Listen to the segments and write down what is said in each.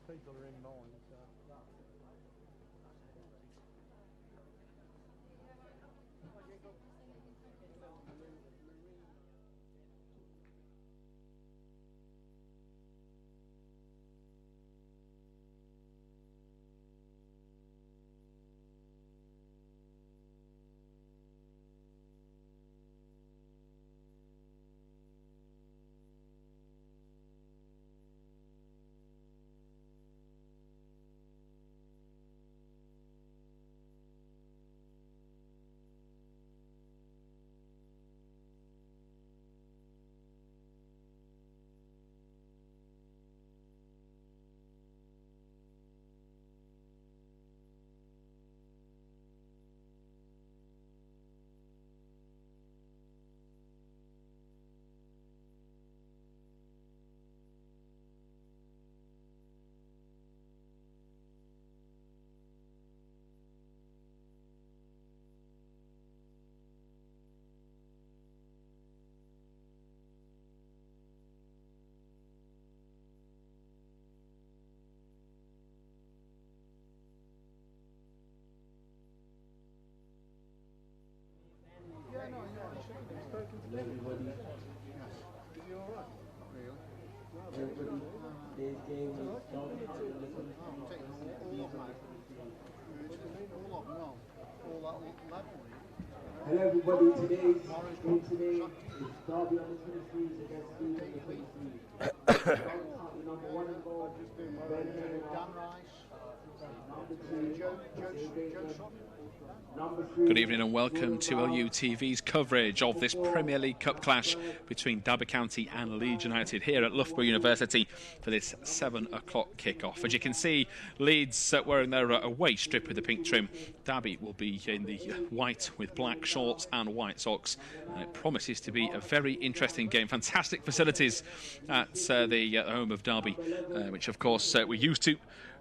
people are in mine. So. Hello everybody, today's game today is Derby on the 23s against Leeds on the 23s. Number 1 involved, Ben Good evening and welcome to LUTV's coverage of this Premier League Cup clash between Derby County and Leeds United here at Loughborough University for this 7 o'clock kick-off. As you can see, Leeds wearing their away strip with the pink trim. Derby will be in the white with black shorts and white socks. It promises to be a very interesting game. Fantastic facilities at the home of Derby, which of course we're used to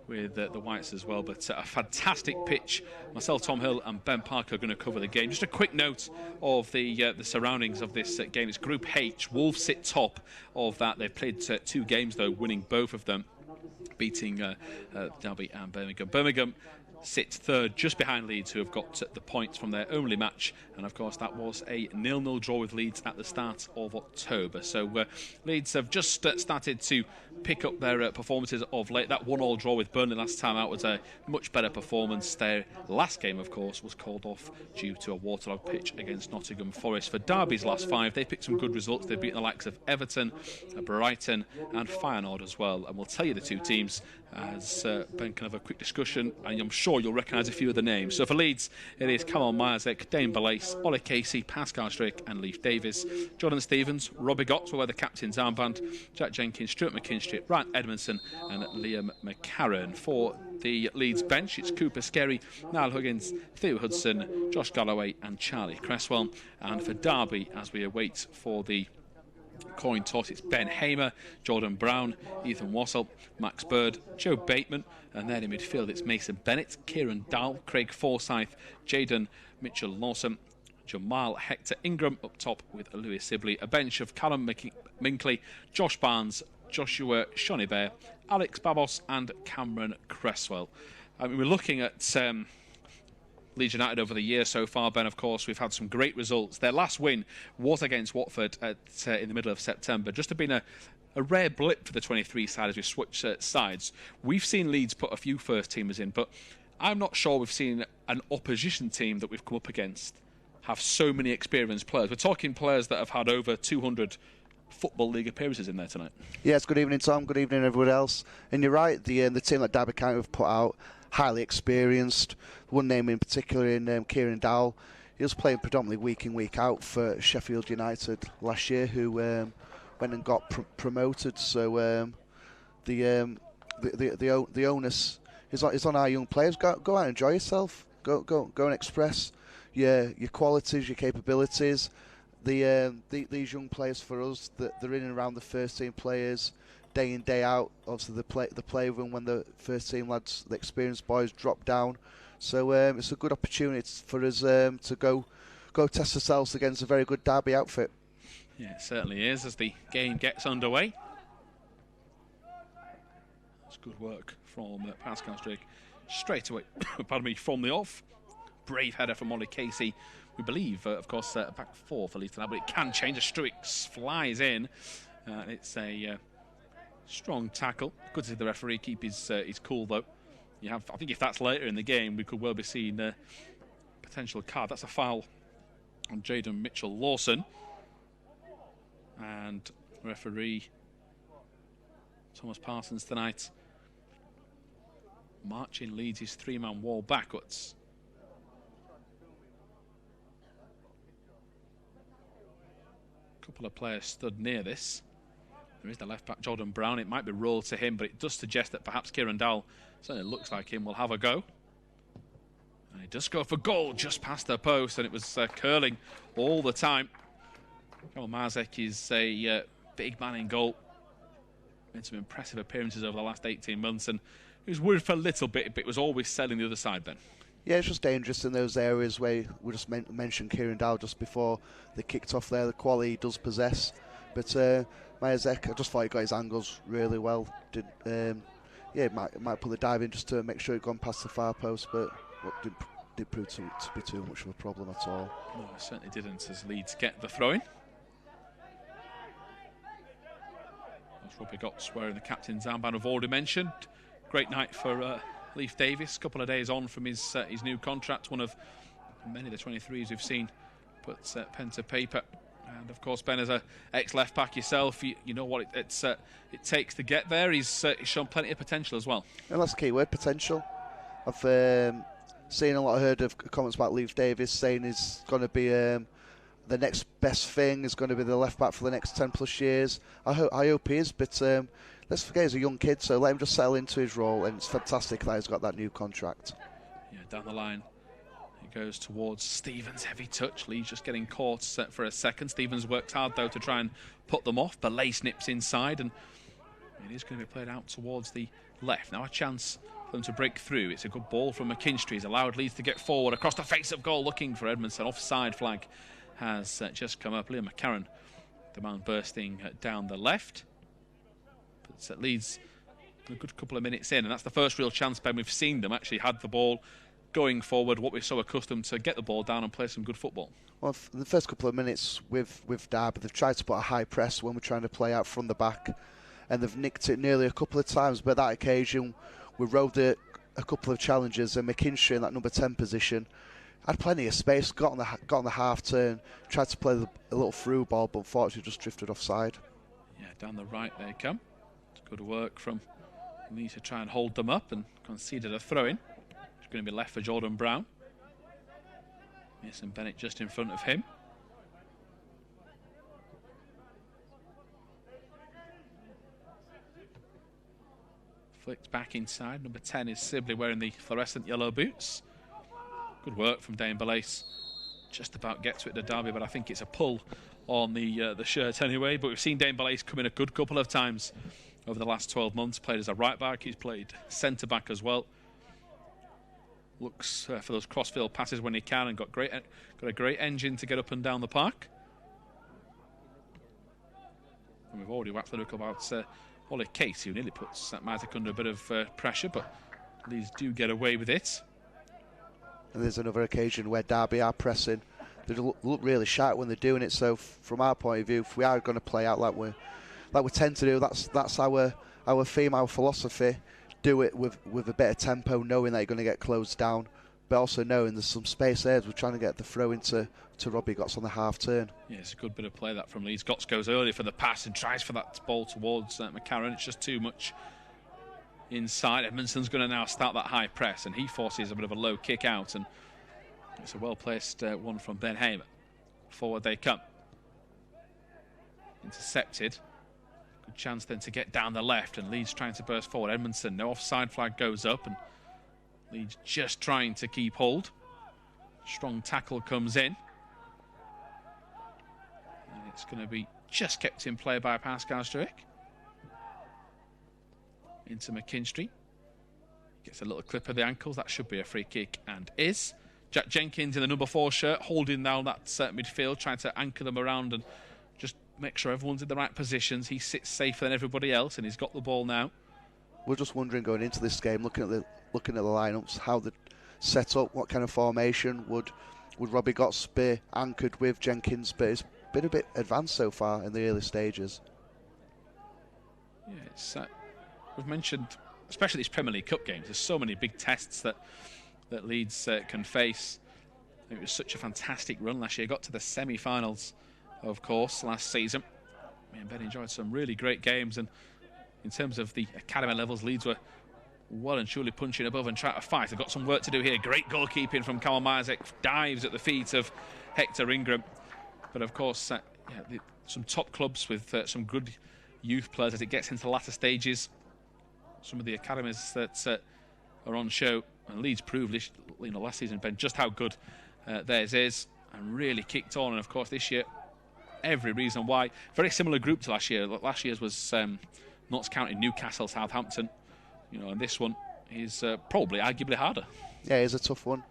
with the Whites as well, but a fantastic pitch. Myself, Tom Hill and Ben Parker are going to cover the game. Just a quick note of the surroundings of this game. It's Group H. Wolves sit top of that. They've played 2 games though, winning both of them, beating Derby and Birmingham. Birmingham sit third, just behind Leeds, who have got the points from their only match, and of course that was a 0-0 draw with Leeds at the start of October. So Leeds have just started to pick up their performances of late. That 1-1 draw with Burnley last time out was a much better performance. Their last game, of course, was called off due to a waterlogged pitch against Nottingham Forest. For Derby's last 5, they've picked some good results. They've beaten the likes of Everton, Brighton and Feyenoord as well, and we'll tell you the 2 teams as Ben can have a quick discussion, and I'm sure you'll recognise a few of the names. So for Leeds, it is Kamal Myerzik, Dane Balace, Ollie Casey, Pascal Strick and Leif Davis. Jordan Stevens, Robbie Gotts will wear the captain's armband, Jack Jenkins, Stuart McKinstry, Ryan Edmondson and Liam McCarron. For the Leeds bench, it's Cooper Skerry, Niall Huggins, Theo Hudson, Josh Galloway and Charlie Cresswell. And for Derby, as we await for the coin toss, it's Ben Hamer, Jordan Brown, Ethan Wassell, Max Bird, Joe Bateman, and then in midfield it's Mason Bennett, Kieran Dahl, Craig Forsyth, Jaden Mitchell-Lawson, Jamal Hector Ingram up top with Lewis Sibley, a bench of Callum Minkley, Josh Barnes, Joshua Shonibare, Alex Babos and Cameron Cresswell. I mean, we're looking at Leeds United over the year so far, Ben. Of course, we've had some great results. Their last win was against Watford in the middle of September. Just to been a rare blip for the 23 side as we switch sides. We've seen Leeds put a few first-teamers in, but I'm not sure we've seen an opposition team that we've come up against have so many experienced players. We're talking players that have had over 200 Football League appearances in there tonight. Yes, good evening, Tom. Good evening, everyone else. And you're right, the team that Derby County have put out, highly experienced. One name in particular in Kieran Dahl. He was playing predominantly week in, week out for Sheffield United last year, who went and got promoted. So the onus is on our young players. Go out and enjoy yourself. Go and express your qualities, your capabilities. These young players for us, they're in and around the first team players day in, day out. Obviously, the play with them when the first team lads, the experienced boys, drop down. So it's a good opportunity for us to go test ourselves against a very good Derby outfit. Yeah, it certainly is, as the game gets underway. It's good work from Pascal Strick. Straight away, pardon me, from the off. Brave header from Ollie Casey. We believe, of course, back four for Leeds tonight, but it can change. Struick flies in. It's a strong tackle. Good to see the referee keep his cool, though. I think if that's later in the game, we could well be seeing a potential card. That's a foul on Jaden Mitchell-Lawson. And referee Thomas Parsons tonight marching Leeds' three-man wall backwards. A couple of players stood near this. There is the left-back, Jordan Brown. It might be rolled to him, but it does suggest that perhaps Kieran Dowell, certainly looks like him, will have a go. And he does go for goal just past the post, and it was curling all the time. Kamil Mazek is a big man in goal. Made some impressive appearances over the last 18 months, and he was worried for a little bit, but was always selling the other side then. Yeah, it's just dangerous in those areas where we just mentioned Kieran Dowell just before they kicked off there. The quality he does possess. But Mazek, I just thought he got his angles really well. Might put the dive in just to make sure he'd gone past the far post, but didn't prove to be too much of a problem at all. No, it certainly didn't, as Leeds get the throw-in. That's Robbie Gotts wearing the captain's armband I've already mentioned. Great night for Leif Davis, a couple of days on from his new contract, one of many of the 23s we've seen put pen to paper. And of course, Ben, as an ex-left back yourself, you know what it takes to get there. He's shown plenty of potential as well. And that's the key word, potential. I've heard of comments about Leif Davis saying he's going to be the next best thing, is going to be the left back for the next 10 plus years. I hope he is, but let's forget he's a young kid, so let him just settle into his role, and it's fantastic that he's got that new contract. Yeah, down the line. He goes towards Stevens, heavy touch. Lee's just getting caught for a second. Stevens works hard, though, to try and put them off. Belay snips inside, and it is going to be played out towards the left. Now a chance for them to break through. It's a good ball from McKinstry. He's allowed Leeds to get forward across the face of goal, looking for Edmondson. Offside flag has just come up. Liam McCarron, the man bursting down the left. But Leeds a good couple of minutes in, and that's the first real chance, Ben, we've seen them actually had the ball going forward, what we're so accustomed to get the ball down and play some good football. Well, the first couple of minutes with Derby, they've tried to put a high press when we're trying to play out from the back, and they've nicked it nearly a couple of times. But that occasion, we rode a couple of challenges, and McKinstry in that number 10 position had plenty of space, got on the half turn, tried to play a little through ball, but unfortunately just drifted offside. Yeah, down the right they come. It's good work from Lee to try and hold them up, and conceded a throw-in. It's going to be left for Jordan Brown. Mason Bennett just in front of him. Flicked back inside. Number 10 is Sibley wearing the fluorescent yellow boots. Good work from Dane Belace. Just about get to it to Derby, but I think it's a pull on the shirt anyway. But we've seen Dane Belace come in a good couple of times over the last 12 months. Played as a right back. He's played centre back as well. Looks for those crossfield passes when he can, and got a great engine to get up and down the park. And we've already waxed the look about Ollie Casey, who nearly puts Mazek under a bit of pressure, but Leeds do get away with it. And there's another occasion where Derby are pressing. They look really sharp when they're doing it. So from our point of view, if we are going to play out like we tend to do, that's our theme, our philosophy. Do it with a bit of tempo, knowing that you're going to get closed down, but also knowing there's some space there. We're trying to get the throw into Robbie Gotts on the half turn. Yeah, it's a good bit of play that from Leeds. Gotts goes early for the pass and tries for that ball towards McCarron. It's just too much inside. Edmondson's going to now start that high press, and he forces a bit of a low kick out, and it's a well-placed one from Ben Hamer. Forward they come. Intercepted. Good chance then to get down the left, and Leeds trying to burst forward. Edmondson, no offside flag goes up, and Leeds just trying to keep hold. Strong tackle comes in, and it's going to be just kept in play by Pascal Struick. Into McKinstry. Gets a little clip of the ankles. That should be a free kick, and is. Jack Jenkins in the number 4 shirt, holding down that midfield, trying to anchor them around and just make sure everyone's in the right positions. He sits safer than everybody else, and he's got the ball now. we're just wondering going into this game, looking at the lineups, how they set up, what kind of formation would Robbie Gotts be anchored with Jenkins, but it's been a bit advanced so far in the early stages. Yeah, it's we've mentioned, especially these Premier League Cup games, there's so many big tests that Leeds can face. It was such a fantastic run last year. Got to the semi-finals, of course, last season. Me and Ben enjoyed some really great games, and in terms of the academy levels, Leeds were well and truly punching above and trying to fight. They've got some work to do here. Great goalkeeping from Callum Isaac, dives at the feet of Hector Ingram. But of course, some top clubs with some good youth players as it gets into the latter stages. Some of the academies that are on show, and Leeds proved last season, Ben, just how good theirs is, and really kicked on. And of course, this year, every reason why. Very similar group to last year. Last year's was Notts County, Newcastle, Southampton. And this one is probably arguably harder. Yeah, it's a tough one.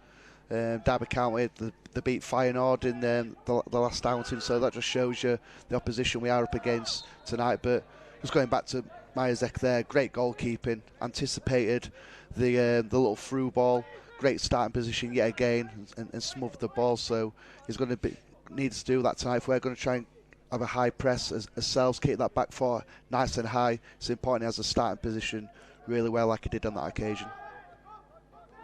Derby County, they beat Feyenoord in the last outing, so that just shows you the opposition we are up against tonight. But just going back to Majezek there, great goalkeeping, anticipated the little through ball, great starting position yet again, and smothered the ball. So he's going to need to do that tonight if we're going to try and have a high press ourselves, keep that back foot nice and high. It's important he has a starting position really well, like he did on that occasion.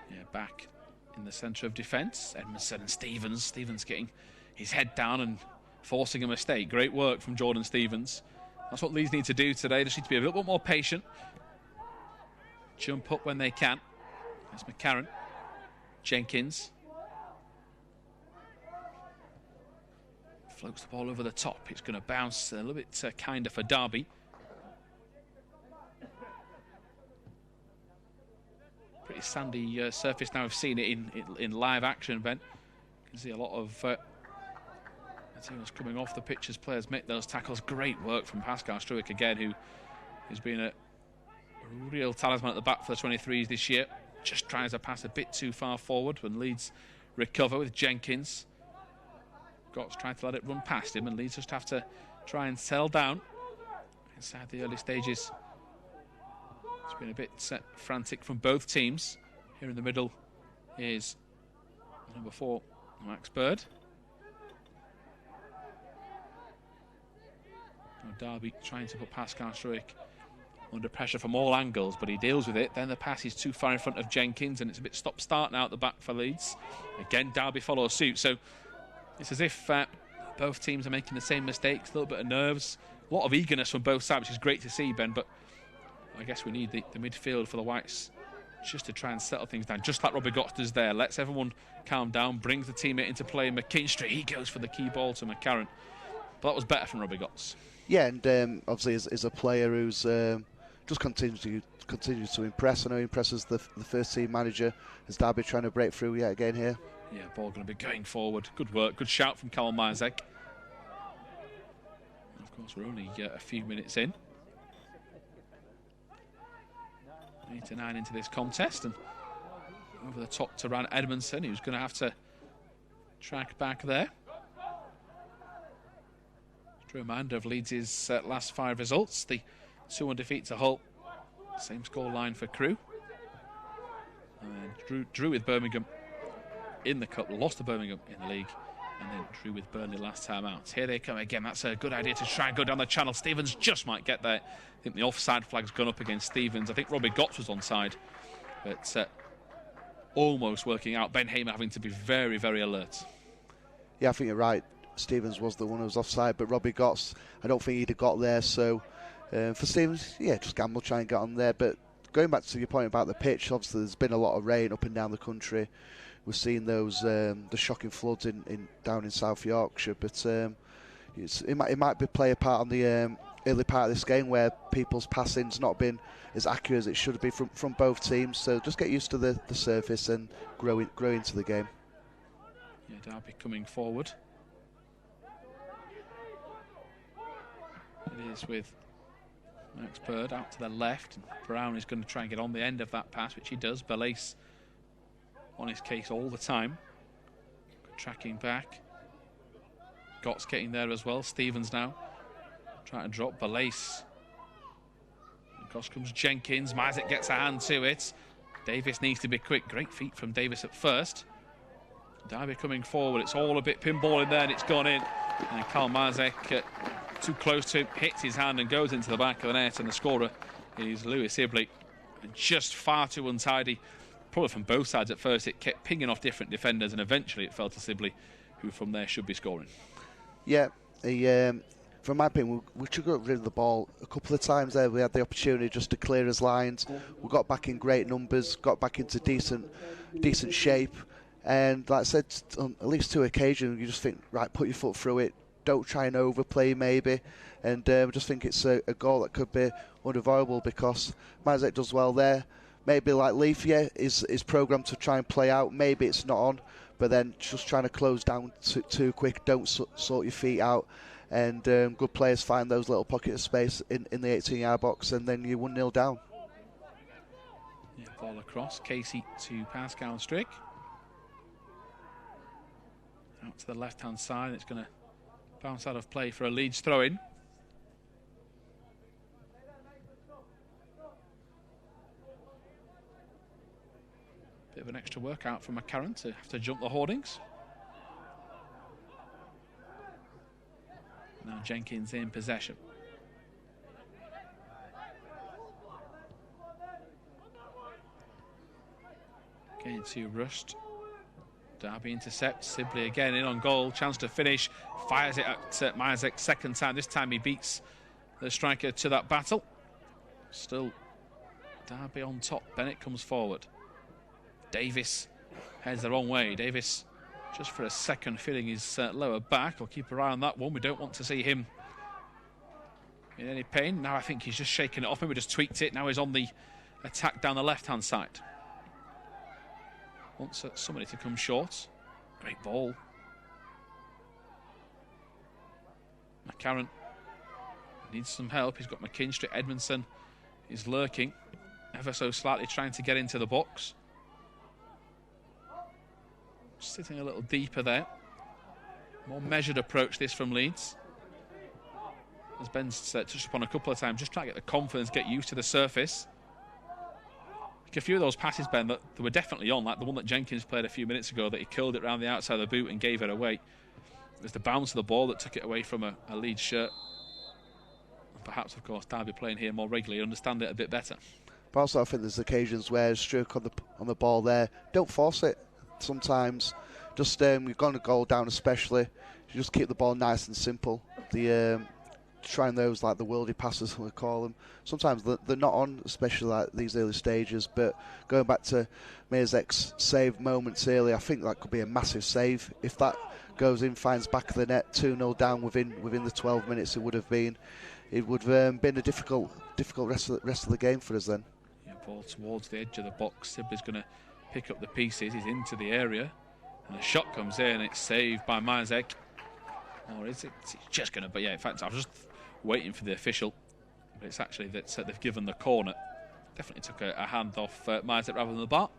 Yeah, back in the centre of defence, Edmondson and Stevens. Stevens getting his head down and forcing a mistake. Great work from Jordan Stevens. That's what Leeds need to do today. They just need to be a little bit more patient. Jump up when they can. That's McCarron. Jenkins. Floats the ball over the top. It's going to bounce a little bit kinder for Derby. Pretty sandy surface now. We've seen it in live action, Ben. You can see a lot of materials coming off the pitch as players make those tackles. Great work from Pascal Struijk again, who has been a real talisman at the back for the 23s this year. Just tries to pass a bit too far forward when Leeds recover with Jenkins. Gotts trying to let it run past him, and Leeds just have to try and settle down inside the early stages. It's been a bit frantic from both teams. Here in the middle is number 4, Max Bird. Now Derby trying to put Pascal Struijk under pressure from all angles, but he deals with it. Then the pass is too far in front of Jenkins, and it's a bit stop-start now at the back for Leeds. Again, Derby follows suit. So it's as if both teams are making the same mistakes, a little bit of nerves, a lot of eagerness from both sides, which is great to see, Ben, but I guess we need the midfield for the Whites just to try and settle things down, just like Robbie Gotts does there. Lets everyone calm down, brings the teammate into play. McKinstry, he goes for the key ball to McCarron. But that was better from Robbie Gotts. Yeah, and obviously is a player who's just continues to impress. I know he impresses the first team manager as Derby trying to break through yet again here. Yeah, ball going to be going forward. Good work, good shout from Callum Isaac. Of course, we're only a few minutes in. 8 to 9 into this contest, and over the top to Ran Edmondson, who's going to have to track back there. Just a reminder of Leeds' last 5 results. The 2-1 defeat to Hull. Same score line for Crewe. And drew with Birmingham in the Cup, lost to Birmingham in the league, and then drew with Burnley last time out. Here they come again. That's a good idea to try and go down the channel. Stevens just might get there. I think the offside flag's gone up against Stevens. I think Robbie Gotts was onside, but almost working out. Ben Hamer having to be very, very alert. Yeah, I think you're right. Stevens was the one who was offside, but Robbie Gotts, I don't think he'd have got there. So for Stevens, yeah, just gamble, try and get on there. But going back to your point about the pitch, obviously there's been a lot of rain up and down the country. We're seeing those the shocking floods down in South Yorkshire, but it might play a part on the early part of this game where people's passing's not been as accurate as it should be from both teams. So just get used to the surface and grow into the game. Yeah, Derby coming forward. It is with Max Bird out to the left. Brown is going to try and get on the end of that pass, which he does. Belace on his case all the time. Tracking back. Gotts getting there as well. Stevens now trying to drop. Belace Across comes Jenkins. Mysak gets a hand to it. Davis needs to be quick. Great feet from Davis at first. Derby coming forward. It's all a bit pinball in there, and it's gone in. And Karl Mysak, too close to him, hits his hand and goes into the back of the net. And the scorer is Lewis Sibley. Just far too untidy, probably from both sides at first. It kept pinging off different defenders, and eventually it fell to Sibley, who from there should be scoring. Yeah, from my opinion, we should get rid of the ball a couple of times there. We had the opportunity just to clear his lines. We got back in great numbers, got back into decent shape. And like I said, on at least 2 occasions, you just think, right, put your foot through it. Don't try and overplay maybe. And I just think it's a goal that could be unavoidable because Mysak does well there. Maybe like Leaf, is programmed to try and play out. Maybe it's not on, but then just trying to close down too quick. Don't sort your feet out. And good players find those little pockets of space in the 18-yard box, and then you're 1-0 down. Yeah, ball across. Casey to Pascal Strick. Out to the left-hand side. It's going to bounce out of play for a Leeds throw-in. Bit of an extra workout from McCarron to have to jump the hoardings. Now Jenkins in possession. Getting to Rust. Derby intercepts. Sibley again in on goal. Chance to finish. Fires it at Mysak second time. This time he beats the striker to that battle. Still Derby on top. Bennett comes forward. Davis heads the wrong way. Davis just for a second feeling his lower back. We'll keep an eye on that one. We don't want to see him in any pain. Now I think he's just shaking it off. Maybe just tweaked it. Now he's on the attack down the left-hand side. Wants somebody to come short. Great ball. McCarron needs some help. He's got McKinstry. Edmondson is lurking, ever so slightly trying to get into the box. Sitting a little deeper there. More measured approach this from Leeds. As Ben's touched upon a couple of times, just trying to get the confidence, get used to the surface. A few of those passes, Ben, that they were definitely on, like the one that Jenkins played a few minutes ago that he killed it around the outside of the boot and gave it away. It was the bounce of the ball that took it away from a Leeds shirt. And perhaps, of course, Derby playing here more regularly understand it a bit better. But also I think there's occasions where stroke on the ball there, don't force it. Sometimes just we've gone a goal down, especially you just keep the ball nice and simple. Trying those like the worldie passes, we call them. Sometimes they're not on, especially like these early stages. But going back to Myzak's save moments earlier, I think that could be a massive save. If that goes in, finds back of the net, 2-0 down within the 12 minutes, it would have been a difficult rest of the game for us then. Yeah, ball towards the edge of the box. Sibley's going to pick up the pieces. He's into the area, and a shot comes in. It's saved by Mysak. Or is it? It's just going to be. Yeah, in fact, I was just waiting for the official, but it's actually that they've given the corner. Definitely took a hand off Mysak rather than the bar,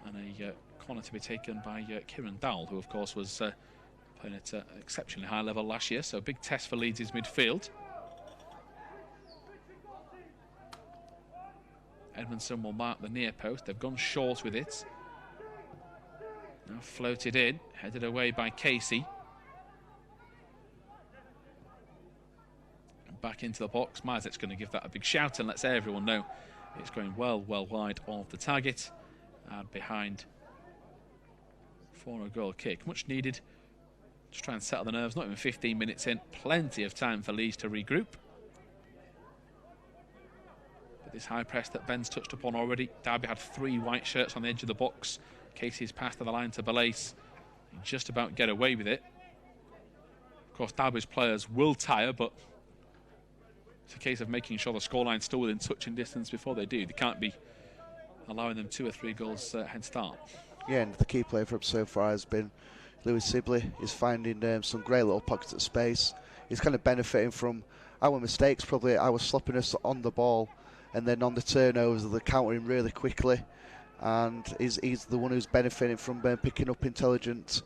and a corner to be taken by Kieran Dowell, who of course was playing at an exceptionally high level last year. So a big test for Leeds' midfield. Edmondson will mark the near post. They've gone short with it. Now floated in, headed away by Casey. Back into the box. Myzak's going to give that a big shout and lets everyone know it's going well wide of the target and behind for a goal kick. Much needed. Just try and settle the nerves. Not even 15 minutes in. Plenty of time for Leeds to regroup. But this high press that Ben's touched upon already. Derby had 3 white shirts on the edge of the box. Casey's passed to the line to Belace. Just about get away with it. Of course, Derby's players will tire, but it's a case of making sure the scoreline's still within touching distance before they do. They can't be allowing them 2 or 3 goals head start. Yeah, and the key player for him so far has been Lewis Sibley. He's finding some great little pockets of space. He's kind of benefiting from our mistakes, probably our sloppiness on the ball, and then on the turnovers, they're countering really quickly. And he's the one who's benefiting from picking up intelligent,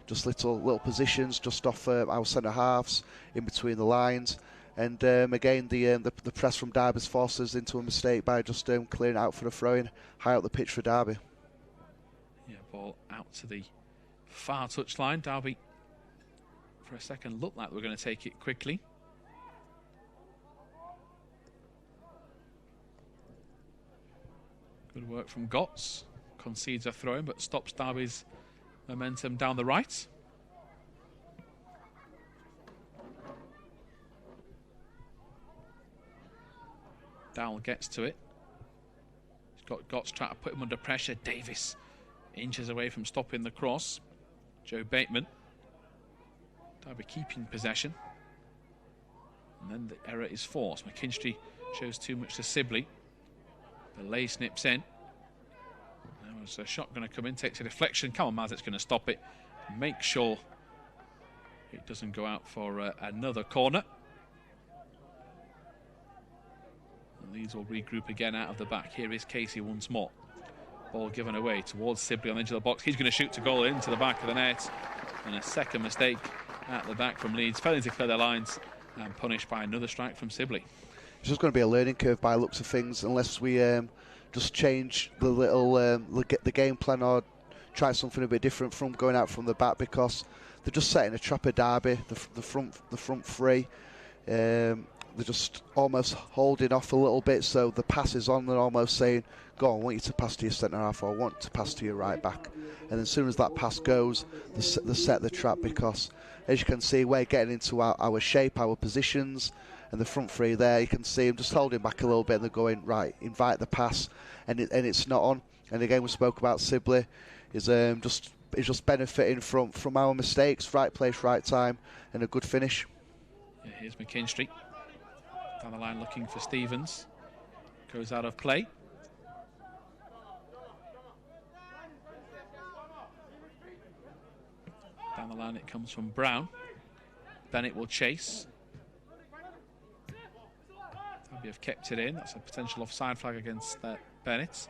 just little positions just off our centre halves in between the lines. And again, the press from Derby's forced us into a mistake by just clearing it out for a throw-in high up the pitch for Derby. Yeah, ball out to the far touchline. Derby, for a second, looked like they were going to take it quickly. Good work from Gotts. Concedes a throw-in, but stops Derby's momentum down the right. Dowell gets to it. He's got Gotts trying to put him under pressure. Davis inches away from stopping the cross. Joe Bateman. Derby keeping possession. And then the error is forced. McKinstry shows too much to Sibley. Belay snips in. Now there's a shot going to come in, takes a deflection. Come on, Mazzet's going to stop it. Make sure it doesn't go out for another corner. Leeds will regroup again out of the back. Here is Casey once more. Ball given away towards Sibley on the edge of the box. He's going to shoot to goal into the back of the net. And a second mistake at the back from Leeds. Failing to clear their lines and punished by another strike from Sibley. It's just going to be a learning curve by the looks of things, unless we just change the little the game plan or try something a bit different from going out from the back, because they're just setting a trap at Derby. The front three. They're just almost holding off a little bit, so the pass is on. They're almost saying, go on, I want you to pass to your centre-half, or I want to pass to your right-back. And as soon as that pass goes, they set the trap, because, as you can see, we're getting into our shape, our positions, and the front three there, you can see them just holding back a little bit, and they're going, right, invite the pass, and it's not on. And again, we spoke about Sibley, is just benefiting from our mistakes, right place, right time, and a good finish. Yeah, here's McKinstry. Down the line looking for Stevens. Goes out of play. Down the line it comes from Brown. Bennett will chase. Derby have kept it in. That's a potential offside flag against Bennett.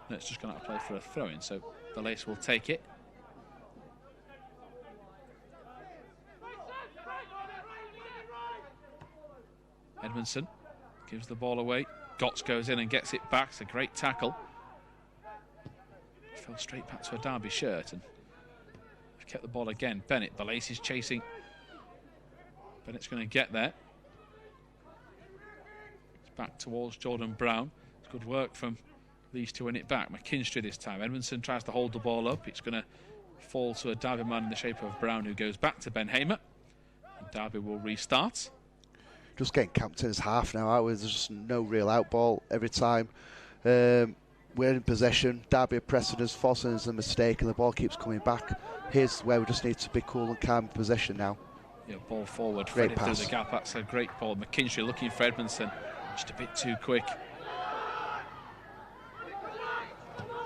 No, it's just gone out of play for a throw-in, so the Lace will take it. Edmondson gives the ball away. Gotts goes in and gets it back. It's a great tackle. Fell straight back to a Derby shirt, and they've kept the ball again. Bennett, Belace is chasing. Bennett's going to get there. It's back towards Jordan Brown. It's good work from Leeds to win it back. McKinstry this time. Edmondson tries to hold the ball up. It's going to fall to a Derby man in the shape of Brown, who goes back to Ben Hamer. And Derby will restart. Just getting camped in as half now. There's just no real out ball every time. We're in possession. Derby are pressing us, forcing us a mistake, and the ball keeps coming back. Here's where we just need to be cool and calm in possession now. Yeah, ball forward. Great pass. Through the gap. That's a great ball. McKinstry looking for Edmondson. Just a bit too quick.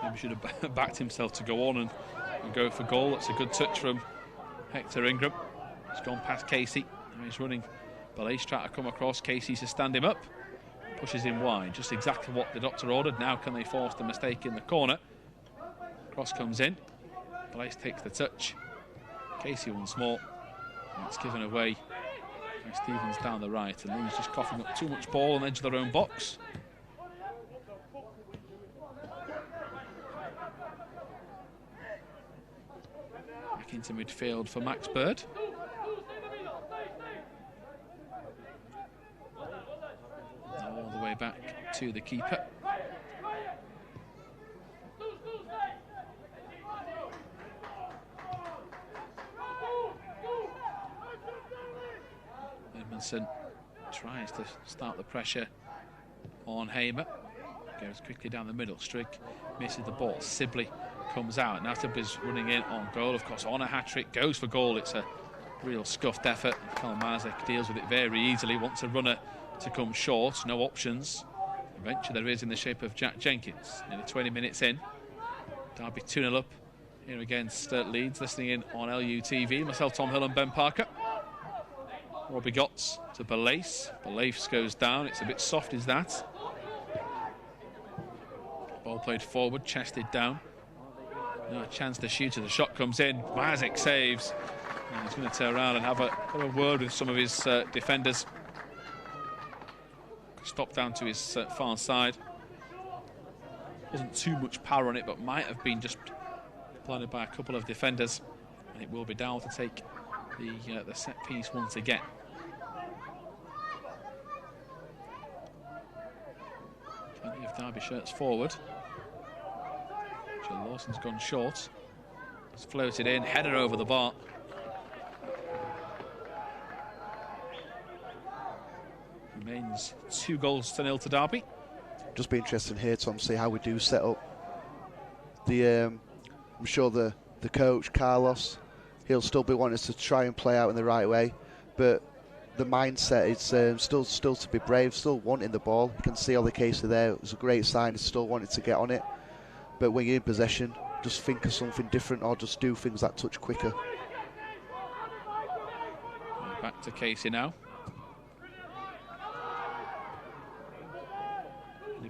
Maybe should have backed himself to go on and go for goal. That's a good touch from Hector Ingram. He's gone past Casey. Now he's running. Belace trying to come across. Casey to stand him up. Pushes him wide. Just exactly what the doctor ordered. Now can they force the mistake in the corner? Cross comes in. Belace takes the touch. Casey once more. And it's given away by Stevens down the right. And Leeds just coughing up too much ball on the edge of their own box. Back into midfield for Max Bird. All the way back to the keeper. Edmondson tries to start the pressure on Hamer. Goes quickly down the middle. Strigg misses the ball. Sibley comes out. Now Sibley's running in on goal. Of course, on a hat-trick. Goes for goal. It's a real scuffed effort. Karl Mazek deals with it very easily. Wants a runner to come short. No options. Eventually there is in the shape of Jack Jenkins. Nearly 20 minutes in. Derby 2-0 up here against Leeds. Listening in on LUTV. Myself, Tom Hill and Ben Parker. Robbie Gotts to Belace. Belace goes down. It's a bit soft, is that? Ball played forward, chested down. No chance to shoot as the shot comes in. Mazek saves. And he's going to turn around and have a word with some of his defenders. Stopped down to his far side. Wasn't too much power on it, but might have been just blinded by a couple of defenders. And it will be Dowell to take the set piece once again. Plenty of Derby shirts forward. Joe Lawson's gone short. It's floated in, header over the bar. Remains 2-0 to Derby. Just be interesting here, Tom, see how we do set up. I'm sure the coach Carlos, he'll still be wanting us to try and play out in the right way, but the mindset is still to be brave, still wanting the ball. You can see all the cases there. It was a great sign. He's still wanting to get on it, but when you're in possession, just think of something different or just do things that touch quicker. Back to Casey now.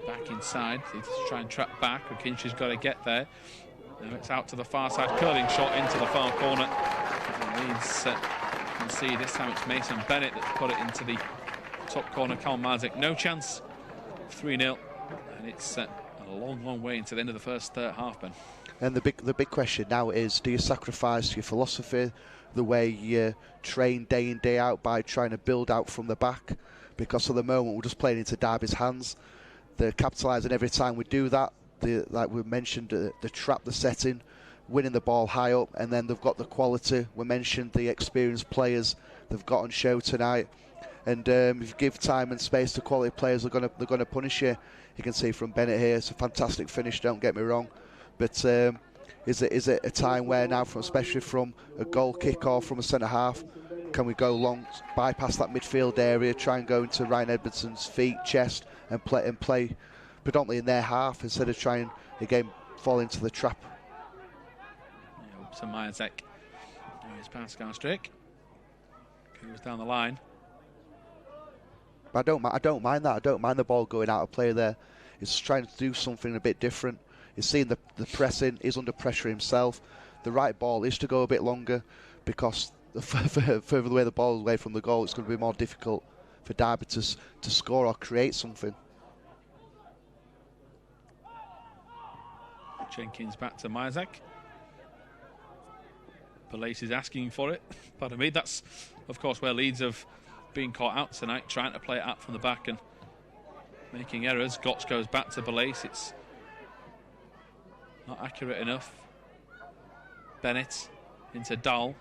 Back inside, he's trying to trap back. O'Kinshi's got to get there. Now it's out to the far side, curling shot into the far corner. And Leeds can see this time it's Mason Bennett that's put it into the top corner. Carl Marzik, no chance. 3-0, and it's a long way into the end of the first half, Ben. And the big question now is: do you sacrifice your philosophy, the way you train day in day out, by trying to build out from the back? Because at the moment we're just playing into Derby's hands. They're capitalising every time we do that. Like we mentioned, the trap, the setting, winning the ball high up, and then they've got the quality. We mentioned the experienced players they've got on show tonight. And if you give time and space to quality players, they're going to punish you. You can see from Bennett here, it's a fantastic finish. Don't get me wrong, but is it a time where now, especially from a goal kick or from a centre half, can we go long, bypass that midfield area, try and go into Ryan Edmondson's feet, chest, and play predominantly in their half instead of trying again fall into the trap? Yeah, so Majacek. Here's Pascal Strick. Goes down the line. But I don't mind that. I don't mind the ball going out of play there. He's trying to do something a bit different. He's seeing the pressing. He's under pressure himself. The right ball is to go a bit longer, because the further away the ball is away from the goal, it's going to be more difficult for Derby to score or create something. Jenkins back to Majacek. Belace is asking for it. Pardon me. That's, of course, where Leeds have been caught out tonight, trying to play it out from the back and making errors. Gotts goes back to Belace. It's not accurate enough. Bennett into Dahl.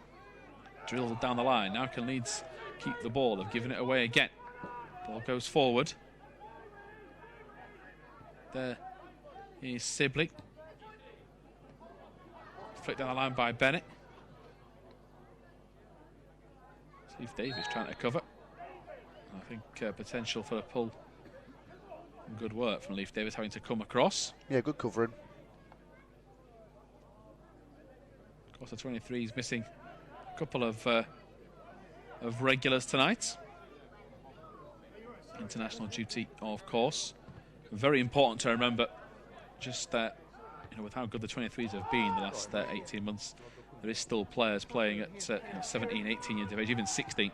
Drilled down the line. Now can Leeds keep the ball? They've given it away again. Ball goes forward. There is Sibley. Flicked down the line by Bennett. Steve Davies trying to cover. I think potential for a pull. Good work from Leif Davis having to come across. Yeah, good covering. Of course, the 23 is missing a couple of regulars tonight. International duty, of course. Very important to remember, just with how good the 23s have been the last 18 months, there is still players playing at 17, 18 years of age, even 16.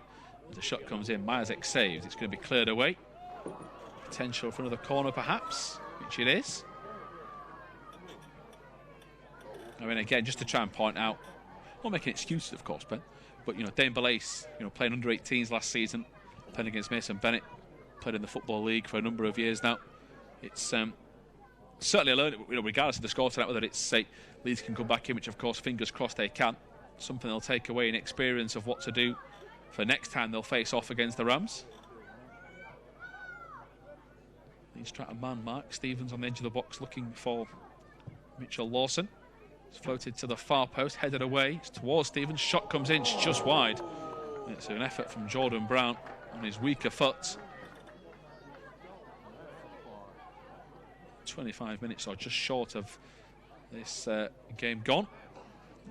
As the shot comes in, Majacek saves. It's going to be cleared away. Potential for another corner, perhaps, which it is. I mean, again, just to try and point out, not making excuses, of course, Ben, but Dane Belace, playing under 18s last season, playing against Mason Bennett, played in the Football League for a number of years now. It's certainly a learning, regardless of the score tonight, whether it's Leeds can come back in, which of course, fingers crossed they can. Something they'll take away in experience of what to do for next time they'll face off against the Rams. Leeds try to man Mark Stevens on the edge of the box, looking for Mitchell Lawson. It's floated to the far post, headed away. It's towards Stevens. Shot comes in, it's just wide. It's an effort from Jordan Brown on his weaker foot. 25 minutes or just short of this game gone.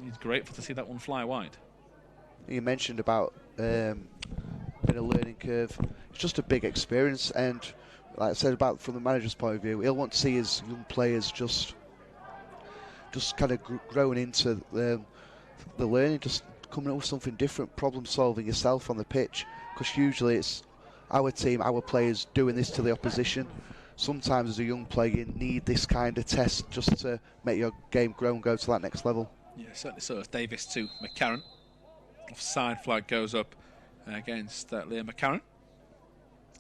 He's grateful to see that one fly wide. You mentioned about been a learning curve. It's just a big experience, and like I said, about from the manager's point of view, he'll want to see his young players just kind of growing into the learning, just coming up with something different, problem solving yourself on the pitch, because usually it's our team, our players doing this to the opposition. Sometimes as a young player you need this kind of test just to make your game grow and go to that next level. Yeah, certainly so. It's Davis to McCarron. Offside flag goes up against Liam McCarron.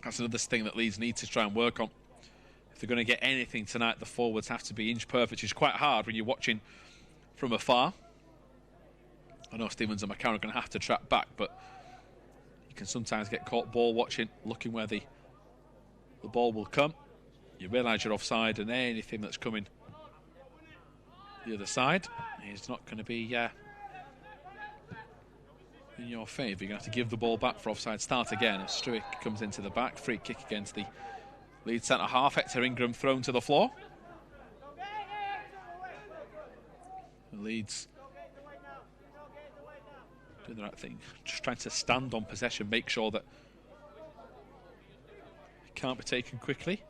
That's another thing that Leeds need to try and work on. If they're going to get anything tonight, the forwards have to be inch perfect, which is quite hard when you're watching from afar. I know Stevens and McCarron are going to have to track back, but you can sometimes get caught ball watching, looking where the ball will come. You realise you're offside, and anything that's coming the other side is not going to be in your favour. You're going to have to give the ball back for offside. Start again as Struick comes into the back. Free kick against the Leeds centre half. Hector Ingram thrown to the floor. The Leeds doing the right thing, just trying to stand on possession, make sure that it can't be taken quickly.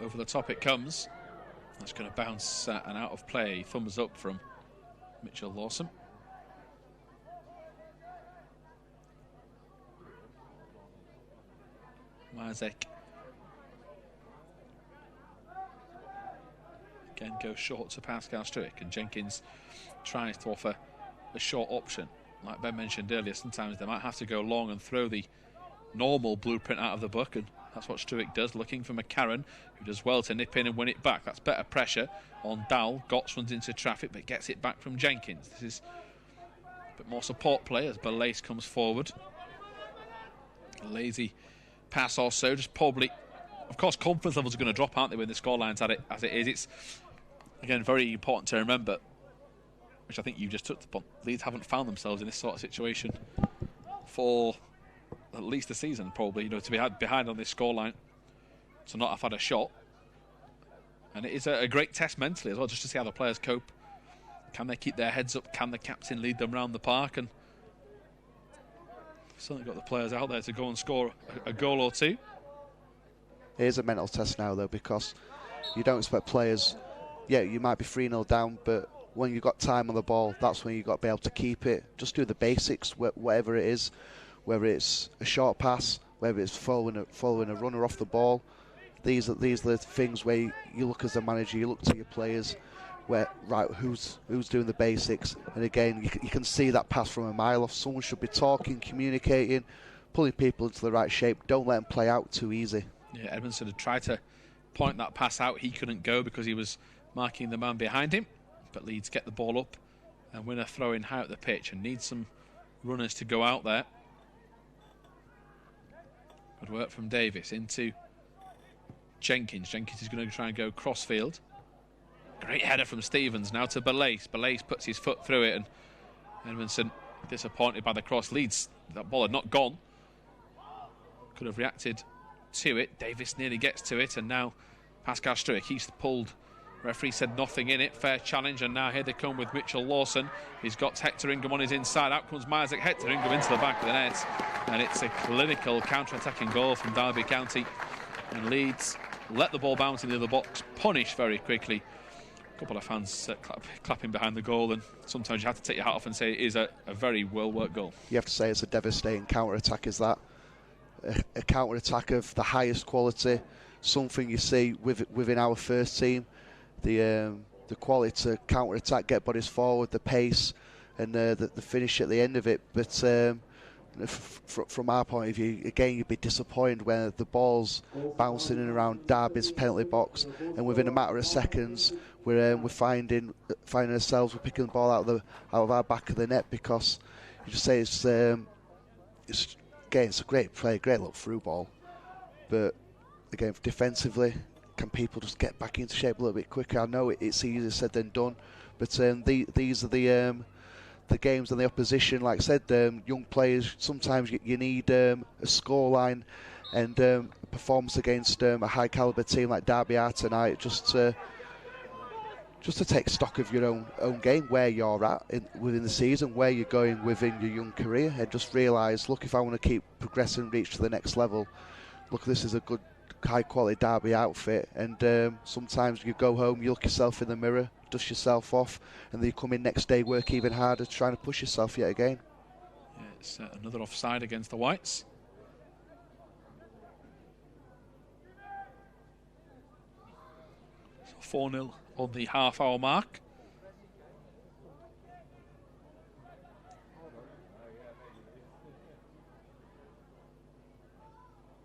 Over the top it comes. That's going to bounce and out of play. Thumbs up from Mitchell Lawson. Mazek again goes short to Pascal Struick, and Jenkins tries to offer a short option. Like Ben mentioned earlier, sometimes they might have to go long and throw the normal blueprint out of the book, and that's what Struick does, looking for McCarron, who does well to nip in and win it back. That's better pressure on Dowell. Gotts runs into traffic but gets it back from Jenkins. This is a bit more support play as Belace comes forward. A lazy pass also, just probably, of course, confidence levels are going to drop, aren't they, when the scoreline's at it as it is. It's, again, very important to remember, which I think you just touched upon, Leeds haven't found themselves in this sort of situation for at least a season, probably, you know, to be behind on this scoreline, to not have had a shot. And it is a great test mentally as well, just to see how the players cope. Can they keep their heads up? Can the captain lead them around the park? And certainly got the players out there to go and score a goal or two. It is a mental test now, though, because you don't expect players, yeah, you might be 3-0 down, but when you've got time on the ball, that's when you've got to be able to keep it. Just do the basics, whatever it is, whether it's a short pass, whether it's following a runner off the ball. These are the things where you look as a manager, you look to your players, where, right, who's doing the basics. And again, you can see that pass from a mile off. Someone should be talking, communicating, pulling people into the right shape. Don't let them play out too easy. Yeah, Edmondson had tried to point that pass out. He couldn't go because he was marking the man behind him. But Leeds get the ball up and win a throw-in high up the pitch and need some runners to go out there. Good work from Davis into Jenkins. Jenkins is going to try and go crossfield. Great header from Stevens now to Belace. Belace puts his foot through it, and Edmondson disappointed by the cross. Leeds, that ball had not gone. Could have reacted to it. Davis nearly gets to it, and now Pascal Struick, he's pulled. Referee said nothing in it. Fair challenge, and now here they come with Mitchell Lawson. He's got Hector Ingram on his inside. Out comes Isaac. Hector Ingram into the back of the net, and it's a clinical counter-attacking goal from Derby County. And Leeds let the ball bounce in the other box, punish very quickly. A couple of fans clapping behind the goal, and sometimes you have to take your hat off and say it is a very well-worked goal. You have to say it's a devastating counter-attack, is that. A counter-attack of the highest quality, something you see within our first team. The quality to counter-attack, get bodies forward, the pace, and the finish at the end of it. But from our point of view, again, you'd be disappointed when the ball's bouncing in around Derby's penalty box, and within a matter of seconds, we're finding ourselves, we're picking the ball out of our back of the net, because you just say it's a great play, great little through ball, but again, defensively, can people just get back into shape a little bit quicker? I know it's easier said than done, but these are the games and the opposition. Like I said, young players, sometimes you need a scoreline and a performance against a high calibre team like Derby are tonight, just to take stock of your own game, where you're at within the season, where you're going within your young career, and just realise, look, if I want to keep progressing and reach to the next level, look, this is a good high quality Derby outfit. And sometimes you go home, you look yourself in the mirror, dust yourself off, and then you come in next day, work even harder, trying to push yourself yet again. Yeah, it's another offside against the Whites. So 4-0 on the half-hour mark.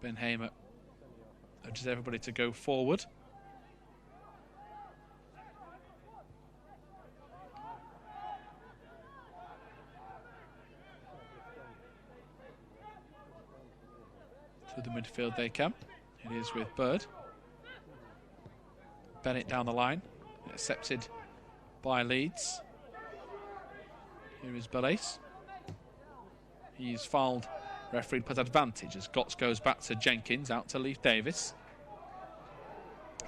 Ben Hamer urges everybody to go forward. To the midfield they come. It is with Bird. Bennett down the line. Accepted by Leeds. Here is Belace. He's fouled. Referee puts advantage as Gotts goes back to Jenkins, out to Leif Davis.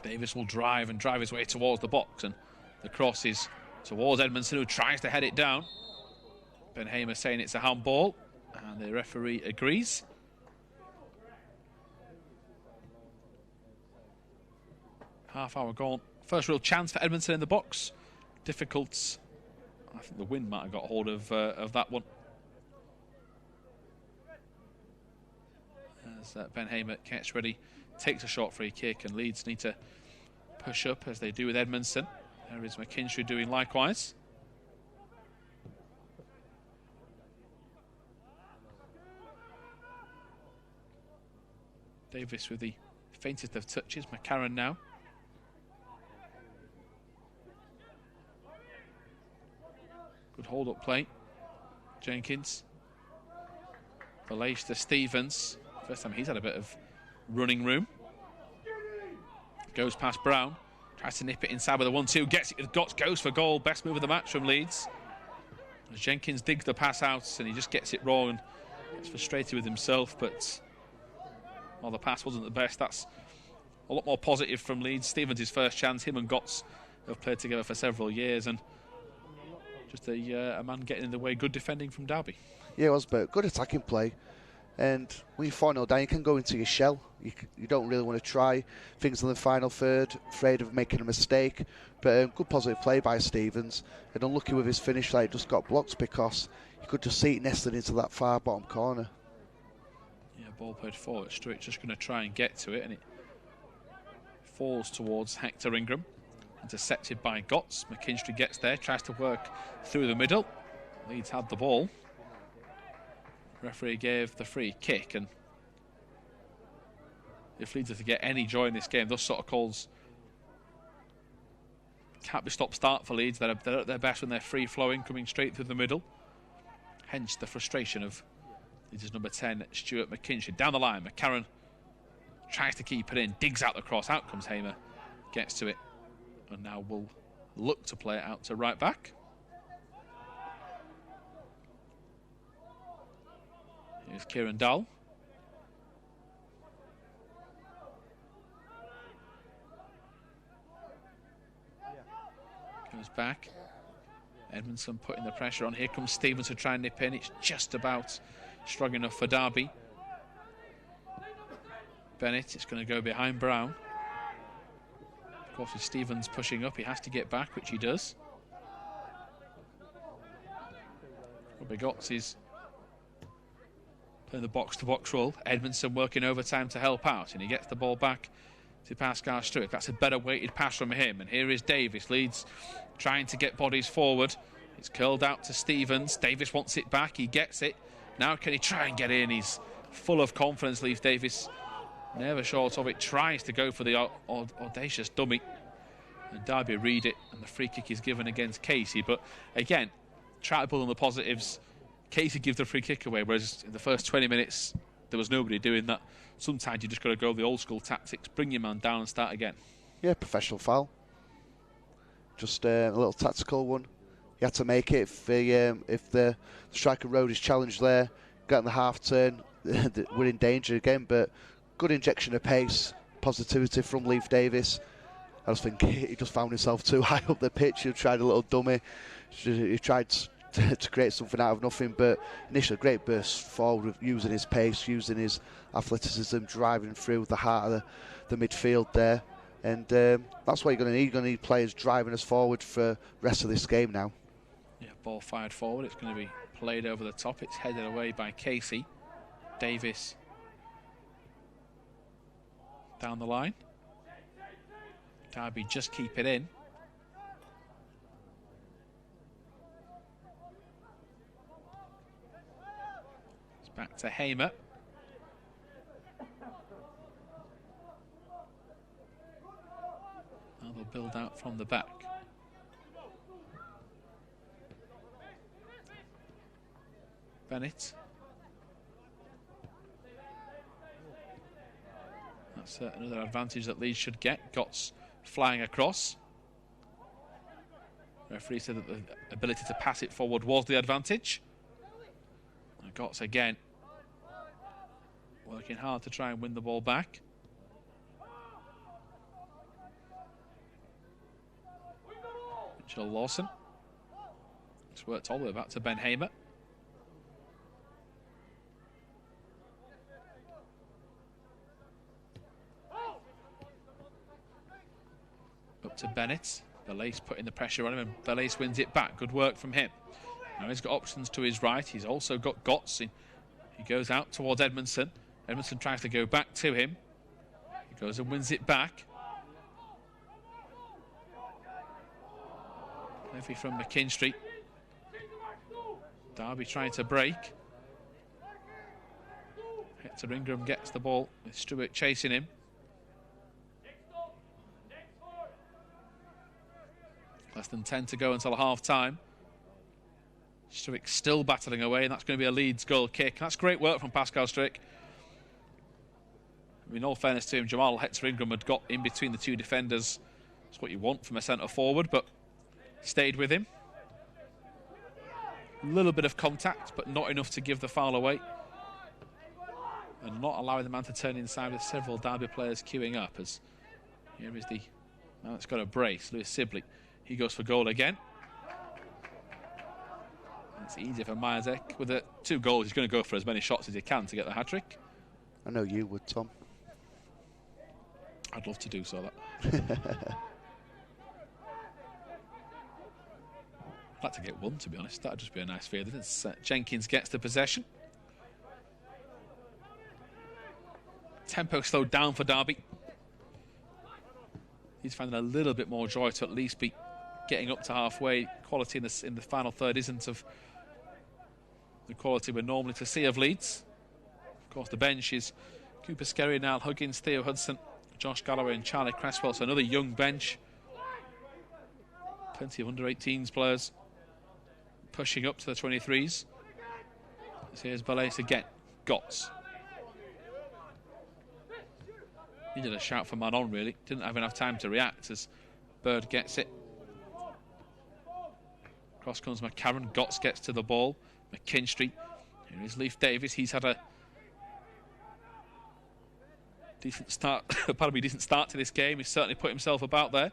Davis will drive his way towards the box, and the cross is towards Edmondson, who tries to head it down. Ben Hamer saying it's a handball, and the referee agrees. Half hour gone. First real chance for Edmondson in the box. Difficult. I think the wind might have got hold of that one. As Ben Hamer gets ready, takes a short free kick, and Leeds need to push up as they do with Edmondson. There is McKinstry doing likewise. Davis with the faintest of touches. McCarran now. Good hold-up play. Jenkins. Belace to Stevens. First time he's had a bit of running room. Goes past Brown. Tries to nip it inside with a 1-2. Gets it. Gotts goes for goal. Best move of the match from Leeds. As Jenkins digs the pass out and he just gets it wrong and gets frustrated with himself. But while the pass wasn't the best, that's a lot more positive from Leeds. Stevens' first chance. Him and Gotts have played together for several years, and just a man getting in the way. Good defending from Derby. Yeah, it was, but good attacking play. And when you're 4-0 down, you can go into your shell. You don't really want to try things in the final third, afraid of making a mistake. But good positive play by Stevens. And unlucky with his finish, like, just got blocked because you could just see it nested into that far bottom corner. Yeah, ball played forward. Stewart just going to try and get to it, and it falls towards Hector Ingram. Intercepted by Gotts. McKinstry gets there, tries to work through the middle. Leeds had the ball. Referee gave the free kick, and if Leeds are to get any joy in this game, those sort of calls can't be stop-start for Leeds. They're at their best when they're free-flowing, coming straight through the middle. Hence the frustration of Leeds' number 10, Stuart McKinstry. Down the line, McCarran tries to keep it in, digs out the cross, out comes Hamer, gets to it, and now will look to play it out to right back. Here's Kieran Dahl. Goes back. Edmondson putting the pressure on. Here comes Stevens to try and nip in. It's just about strong enough for Derby. Bennett, it's going to go behind Brown. Of course, with Stevens pushing up, he has to get back, which he does. Robbie Gotts is playing the box-to-box role. Edmondson working overtime to help out, and he gets the ball back to Pascal Stewart. That's a better weighted pass from him, and here is Davis. Leeds trying to get bodies forward. It's curled out to Stevens. Davis wants it back. He gets it. Now can he try and get in? He's full of confidence, Leif Davis. Never short of it. Tries to go for the audacious dummy. And Derby read it, and the free kick is given against Casey. But again, try to pull on the positives. Casey gives the free kick away, whereas in the first 20 minutes there was nobody doing that. Sometimes you just got to go the old school tactics, bring your man down and start again. Yeah, professional foul. Just a little tactical one. You had to make it if the striker rode his challenge there, got in the half turn, we're in danger again. But good injection of pace, positivity from Leif Davis. I just think he just found himself too high up the pitch. He tried a little dummy. He tried to create something out of nothing, but initially great burst forward, using his pace, using his athleticism, driving through the heart of the midfield there. And that's what you're going to need. You're going to need players driving us forward for the rest of this game now. Yeah, ball fired forward. It's going to be played over the top. It's headed away by Casey. Davis down the line. Derby just keep it in. It's back to Hamer. Now they'll build out from the back. Bennett. That's another advantage that Leeds should get. Gotts flying across. Referee said that the ability to pass it forward was the advantage. And Gotts again working hard to try and win the ball back. Mitchell Lawson. It's worked all the way back to Ben Hamer. Up to Bennett. Belace putting the pressure on him, and Belace wins it back. Good work from him. Now he's got options to his right. He's also got Gotts. He goes out towards Edmondson. Edmondson tries to go back to him. He goes and wins it back. Levy from McKinstry. Derby trying to break. Hector Ingram gets the ball with Stewart chasing him. Less than 10 to go until half time. Strick still battling away, and that's going to be a Leeds goal kick. That's great work from Pascal Strick. I mean, in all fairness to him, Jamal Hector Ingram had got in between the two defenders. That's what you want from a centre forward, but stayed with him. A little bit of contact, but not enough to give the foul away. And not allowing the man to turn inside with several Derby players queuing up. As here is the man that's got a brace, Lewis Sibley. He goes for goal again. It's easy for Majek. With the 2 goals, he's going to go for as many shots as he can to get the hat-trick. I know you would, Tom. I'd love to do so. That. I'd like to get 1, to be honest. That'd just be a nice feeling. Jenkins gets the possession. Tempo slowed down for Derby. He's finding a little bit more joy to at least be getting up to halfway. Quality in the final third isn't of the quality we're normally to see of Leeds. Of course, the bench is Cooper Skerry, Niall Huggins, Theo Hudson, Josh Galloway and Charlie Cresswell. So another young bench. Plenty of under-18s players pushing up to the 23s. Here's Belace again. Gotts. Needed a shout for man on, really. Didn't have enough time to react as Bird gets it. Cross comes McCarron. Gotts gets to the ball. McKinstry. Here is Leif Davis. He's had a decent start. Decent start to this game. He's certainly put himself about there.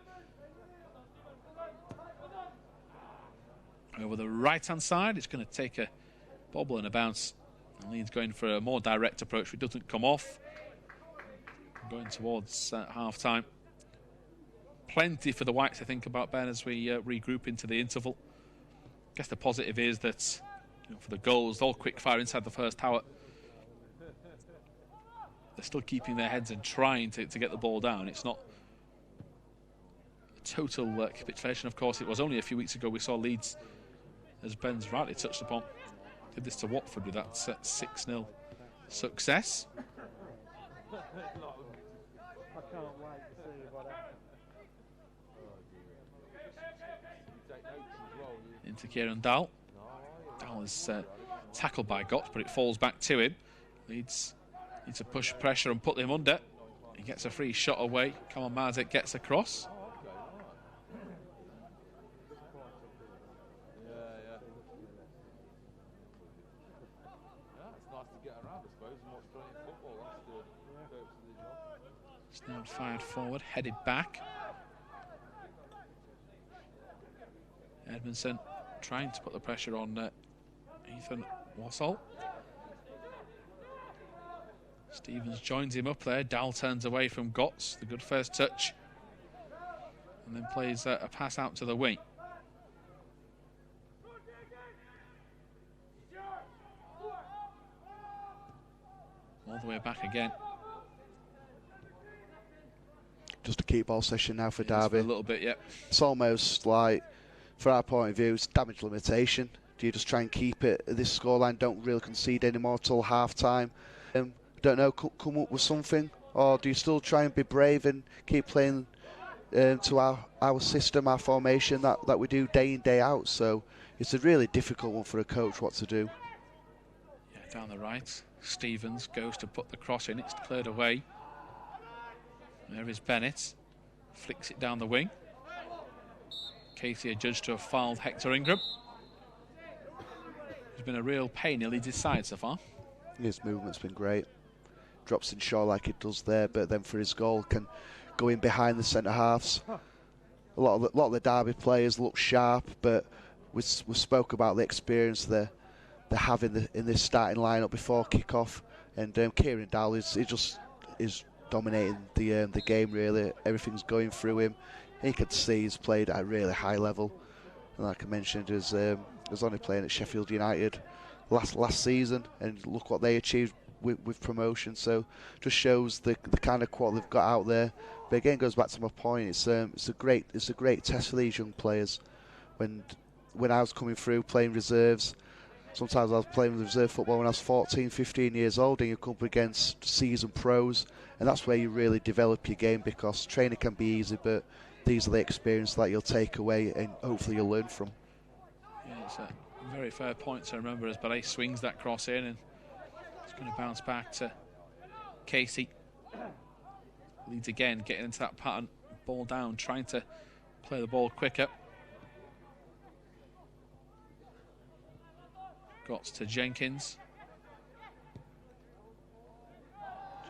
Over the right-hand side, it's going to take a bobble and a bounce. And Leeds going for a more direct approach, which doesn't come off. Going towards half-time. Plenty for the Whites to think about, Ben, as we regroup into the interval. I guess the positive is that for the goals, all quick fire inside the first hour. They're still keeping their heads and trying to get the ball down. It's not a total capitulation. Of course, it was only a few weeks ago we saw Leeds, as Ben's rightly touched upon, did this to Watford with that 6-0 success. Into Kieran Dahl. Dahl is tackled by Gotts, but it falls back to him. Leeds need to push pressure and put him under. He gets a free shot away. Kamal Mazet gets across. It's now fired forward, headed back. Edmondson trying to put the pressure on Ethan Wassall. Stevens joins him up there. Dahl turns away from Gotts. The good first touch and then plays a pass out to the wing. All the way back again. Just a keep ball session now for Derby. For a little bit, yeah. It's almost like, from our point of view, it's damage limitation. Do you just try and keep it at this scoreline, don't really concede anymore till half-time? Don't know, come up with something? Or do you still try and be brave and keep playing to our system, our formation that we do day in, day out? So it's a really difficult one for a coach what to do. Yeah, down the right. Stevens goes to put the cross in. It's cleared away. There is Bennett. Flicks it down the wing. Casey adjudged to have fouled Hector Ingram. He's been a real pain in Leeds' side so far. His movement's been great. Drops in short like it does there, but then for his goal can go in behind the centre halves. A lot of the Derby players look sharp, but we spoke about the experience they have in this starting lineup before kick-off. And Kieran Dowell is dominating the game really. Everything's going through him. You can see he's played at a really high level. And like I mentioned, he was only playing at Sheffield United last season, and look what they achieved with promotion. So just shows the kind of quality they've got out there. But again, goes back to my point. It's a great test for these young players. When I was coming through playing reserves, sometimes I was playing reserve football when I was 14, 15 years old, and you come up against seasoned pros, and that's where you really develop your game, because training can be easy, but these are the experiences that you'll take away and hopefully you'll learn from. Yeah, it's a very fair point to remember as Ballet swings that cross in, and it's going to bounce back to Casey. Leeds again getting into that pattern, ball down, trying to play the ball quicker. Got to Jenkins.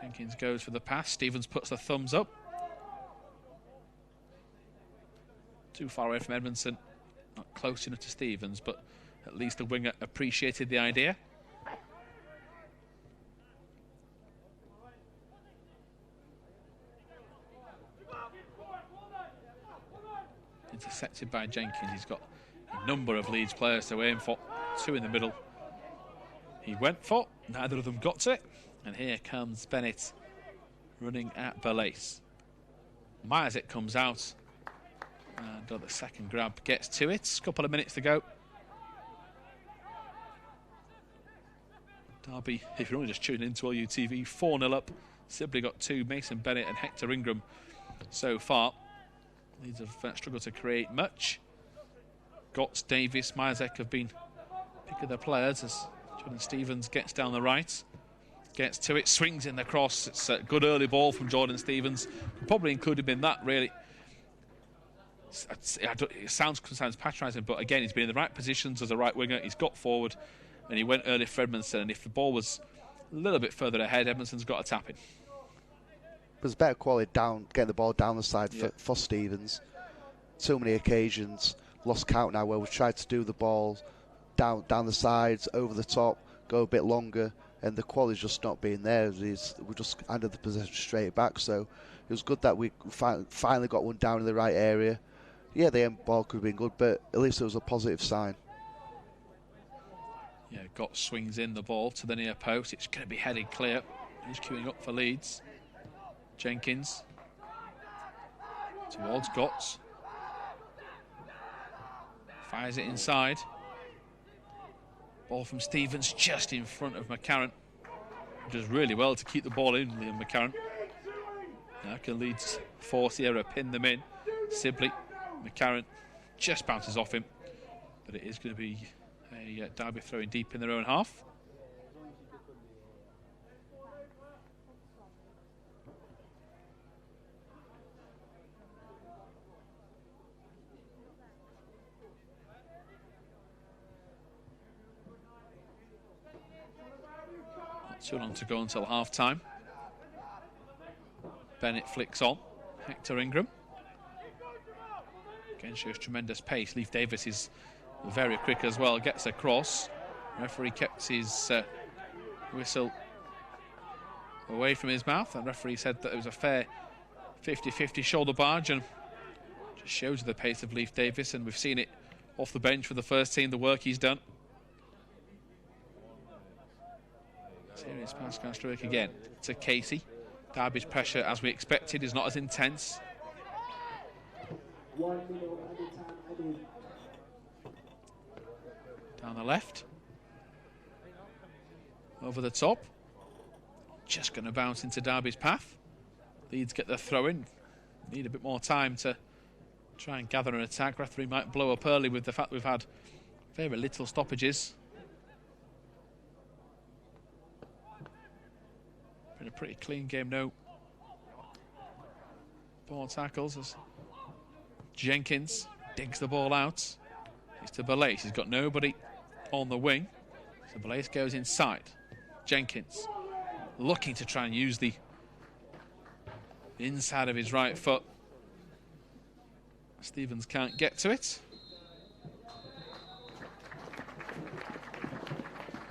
Jenkins goes for the pass. Stevens puts the thumbs up. Too far away from Edmondson. Not close enough to Stevens, but at least the winger appreciated the idea. Intercepted by Jenkins. He's got a number of Leeds players to aim for. Two in the middle. He went for. Neither of them got to it. And here comes Bennett running at Belace. Myersick comes out. And the second grab gets to it. Couple of minutes to go. Derby, if you're only just tuning into LUTV, 4-0 up. Sibley got two, Mason Bennett and Hector Ingram so far. Leeds have struggled to create much. Gotts, Davis, Myersick have been pick of the players as Jordan Stevens gets down the right. Gets to it, swings in the cross. It's a good early ball from Jordan Stevens. Could probably include him in that, really. It sounds patronising, but again, he's been in the right positions as a right winger. He's got forward, and he went early for Edmondson. And if the ball was a little bit further ahead, Edmondson's got a tap in. There's better quality down, getting the ball down the side for Stevens. Too many occasions, lost count now, where we've tried to do the ball down the sides, over the top, go a bit longer, and the quality's just not being there. We just handed the possession straight back. So it was good that we finally got one down in the right area. Yeah, the end ball could have been good, but at least it was a positive sign. Yeah, Gotts swings in the ball to the near post. It's going to be headed clear. He's queuing up for Leeds. Jenkins towards Gotts. Fires it inside. Ball from Stevens just in front of McCarran. Does really well to keep the ball in, Liam McCarran. Now can Leeds force the error, pin them in. Sibley, McCarran just bounces off him. But it is going to be a Derby throwing deep in their own half. Not too long to go until half-time. Bennett flicks on. Hector Ingram. Again, shows tremendous pace. Leif Davis is very quick as well. Gets across. Referee kept his whistle away from his mouth. And referee said that it was a fair 50-50 shoulder barge. And Just shows you the pace of Leif Davis, and we've seen it off the bench for the first team, the work he's done. Serious pass comes through again to Casey. Derby's pressure, as we expected, is not as intense. 1 minute added time added. Down the left. Over the top. Just going to bounce into Derby's path. Leeds get the throw in. Need a bit more time to try and gather an attack. Referee might blow up early with the fact we've had very little stoppages. Been a pretty clean game, no ball tackles as Jenkins digs the ball out. It's to Belace. He's got nobody on the wing. So Belace goes inside. Jenkins looking to try and use the inside of his right foot. Stevens can't get to it.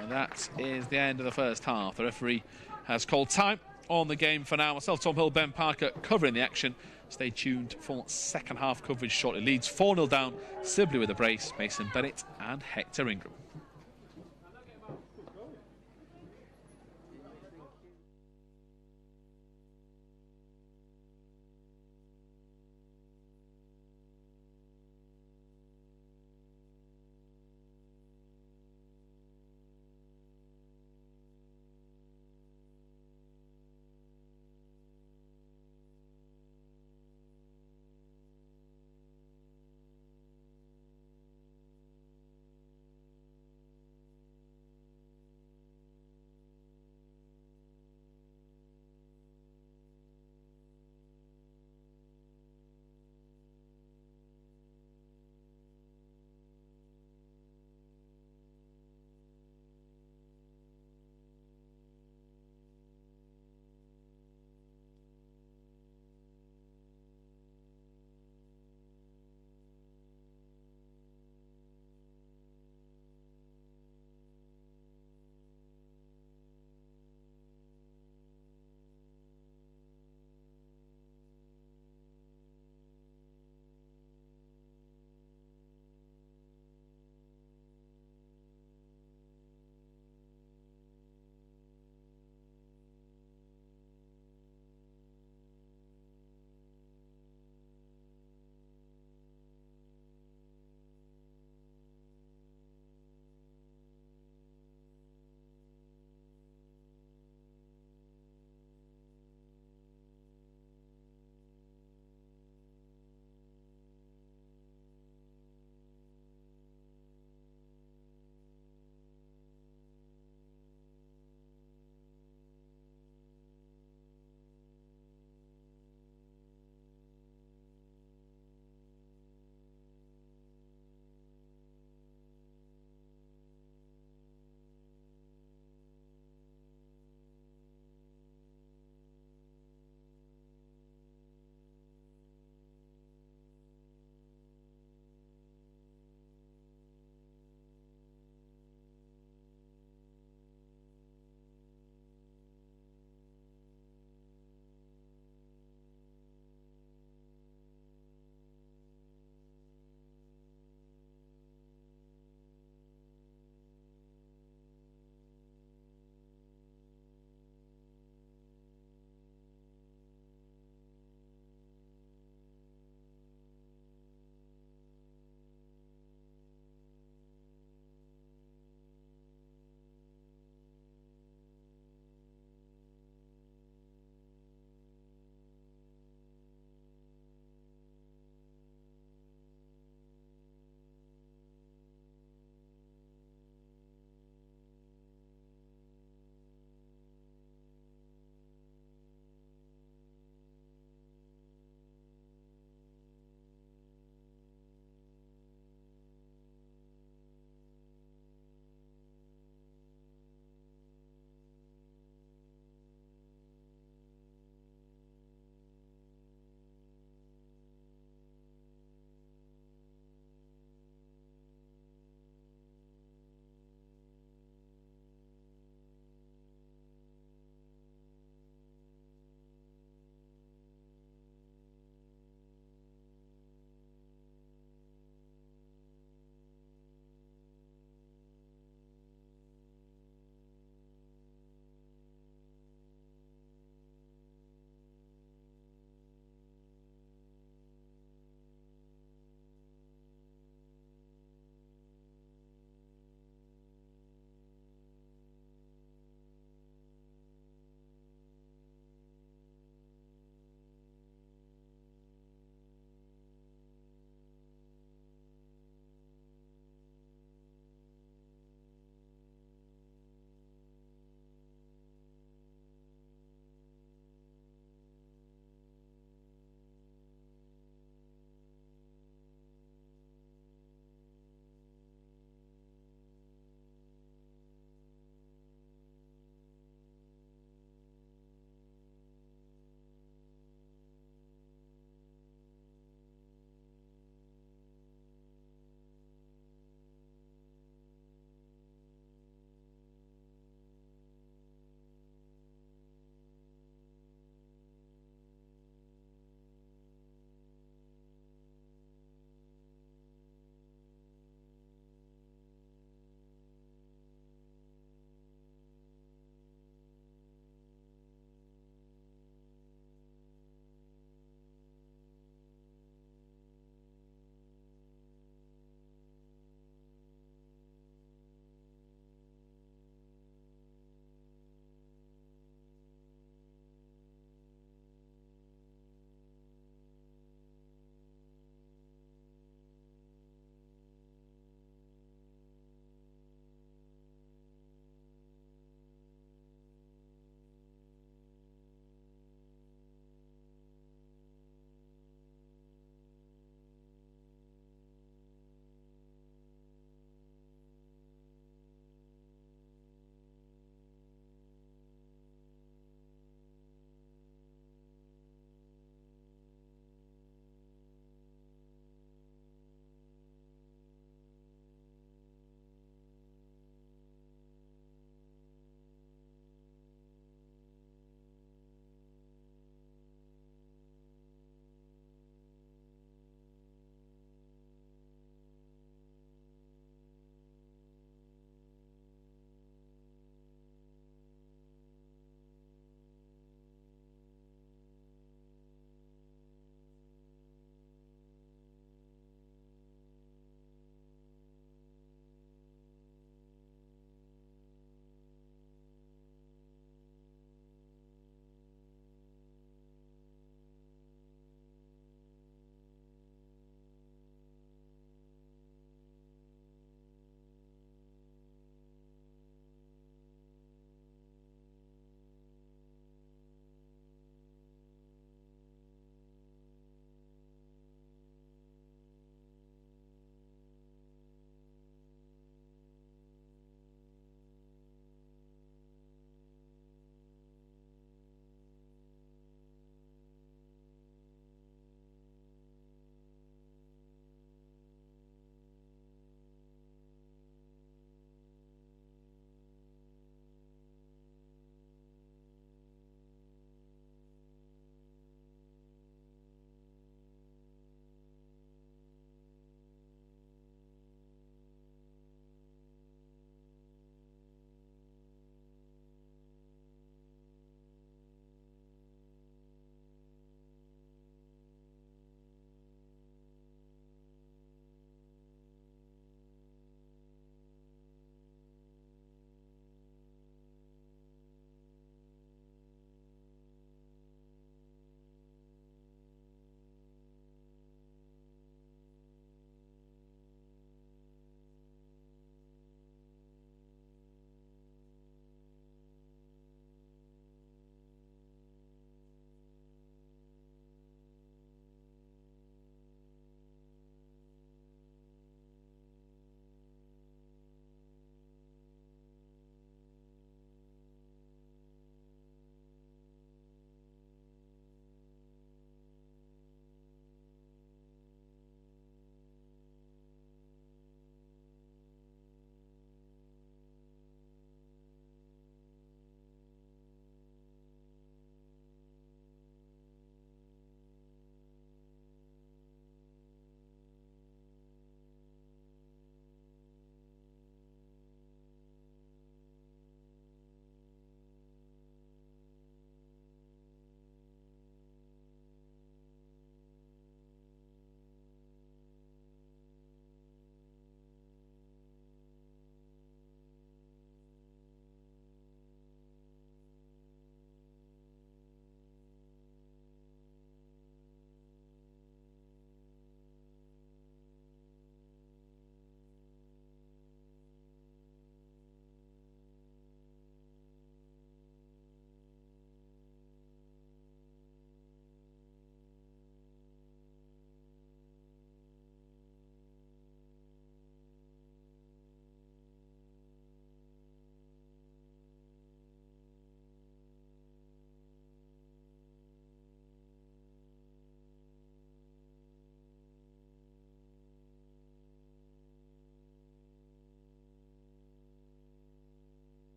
And that is the end of the first half. The referee has called time on the game for now. Myself, Tom Hill, Ben Parker covering the action. Stay tuned for second half coverage shortly. Leeds 4-0 down. Sibley with a brace. Mason Bennett and Hector Ingram.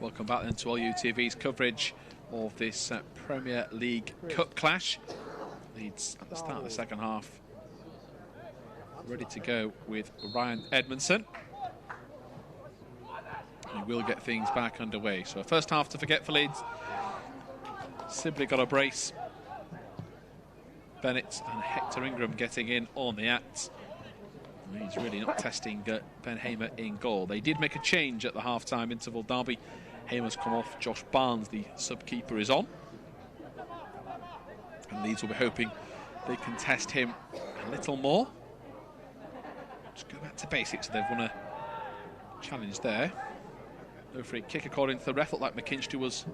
Welcome back then to LUTV's coverage of this Premier League Cup clash. Leeds at the start of the second half, ready to go with Ryan Edmondson. He will get things back underway. So a first half to forget for Leeds. Sibley got a brace. Bennett and Hector Ingram getting in on the act. Leeds really not testing Ben Hamer in goal. They did make a change at the half-time interval derby. Hamer's come off. Josh Barnes, the sub-keeper, is on. And Leeds will be hoping they can test him a little more. Just go back to basics. They've won a challenge there. No free kick according to the ref. Looked like McKinstry was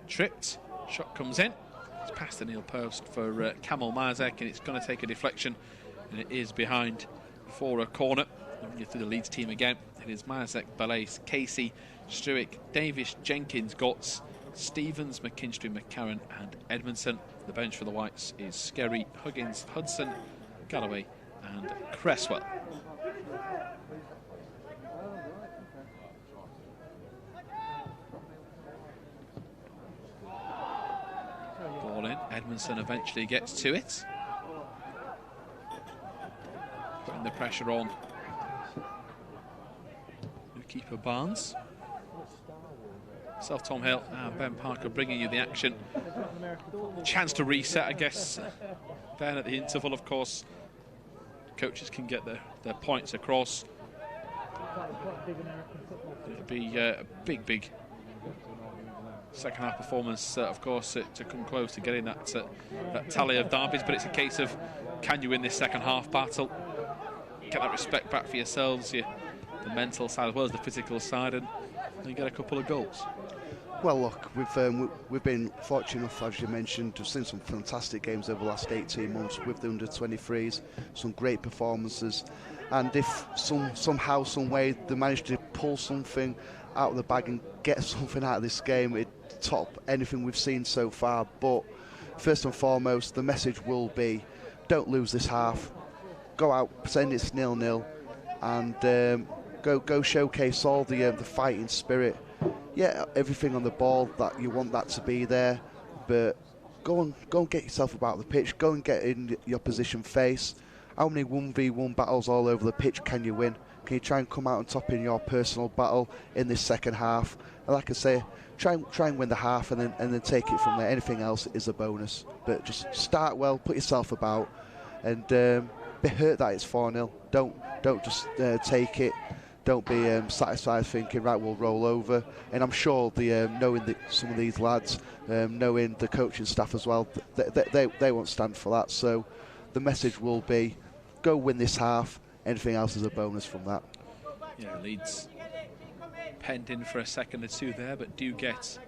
tripped. Shot comes in. It's past the Neil post for Kamal Mazek, and it's going to take a deflection, and it is behind for a corner. Looking you through the Leeds team again. It is Mazek, Balais, Casey, Struick, Davis, Jenkins, Gotts, Stevens, McKinstry, McCarran and Edmondson. The bench for the Whites is Skerry, Huggins, Hudson, Galloway and Cresswell. Ball in. Edmondson eventually gets to it. Putting the pressure on keeper Barnes. Self Tom Hill and Ben Parker bringing you the action. Chance to reset, I guess. Then at the interval, of course, coaches can get their points across. It'll be a big second half performance, of course, to come close to getting that tally of derbies. But it's a case of, can you win this second half battle? Get that respect back for yourselves, the mental side as well as the physical side, and then get a couple of goals. Well, look, we've been fortunate enough, as you mentioned, to have seen some fantastic games over the last 18 months with the under-23s, some great performances, and if somehow, some way, they manage to pull something out of the bag and get something out of this game, it'd top anything we've seen so far. But first and foremost, the message will be, don't lose this half, go out, pretend it's 0-0, and go showcase all the fighting spirit. Yeah, everything on the ball that you want that to be there, but go and get yourself about the pitch. Go and get in your position face. How many 1v1 battles all over the pitch can you win? Can you try and come out on top in your personal battle in this second half? And like I say, try and win the half, and then take it from there. Anything else is a bonus. But just start well, put yourself about, and be hurt that it's 4-0. Don't just take it. Don't be satisfied thinking, right, we'll roll over. And I'm sure knowing some of these lads, knowing the coaching staff as well, they won't stand for that. So the message will be, go win this half. Anything else is a bonus from that. Yeah, Leeds penned in for a second or two there, but do get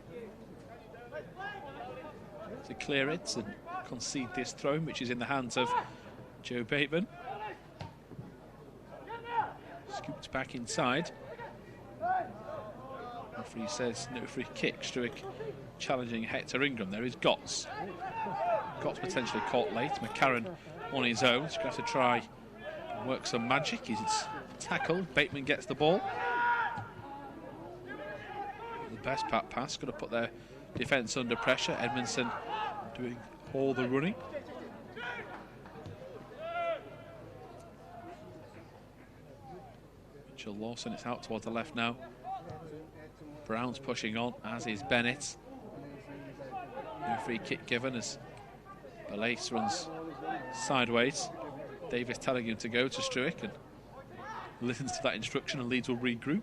to clear it and concede this throw, which is in the hands of Joe Bateman. Scooped back inside. Referee says no free kick. Struick challenging Hector Ingram. There is Gotts. Gotts potentially caught late. McCarran on his own. He's going to have to try and work some magic. He's tackled. Bateman gets the ball. The best pat pass. Going to put their defence under pressure. Edmondson doing all the running. Lawson, it's out towards the left now. Brown's pushing on, as is Bennett. No free kick given as Balais runs sideways. Davis telling him to go to Struick, and listens to that instruction, and Leeds will regroup.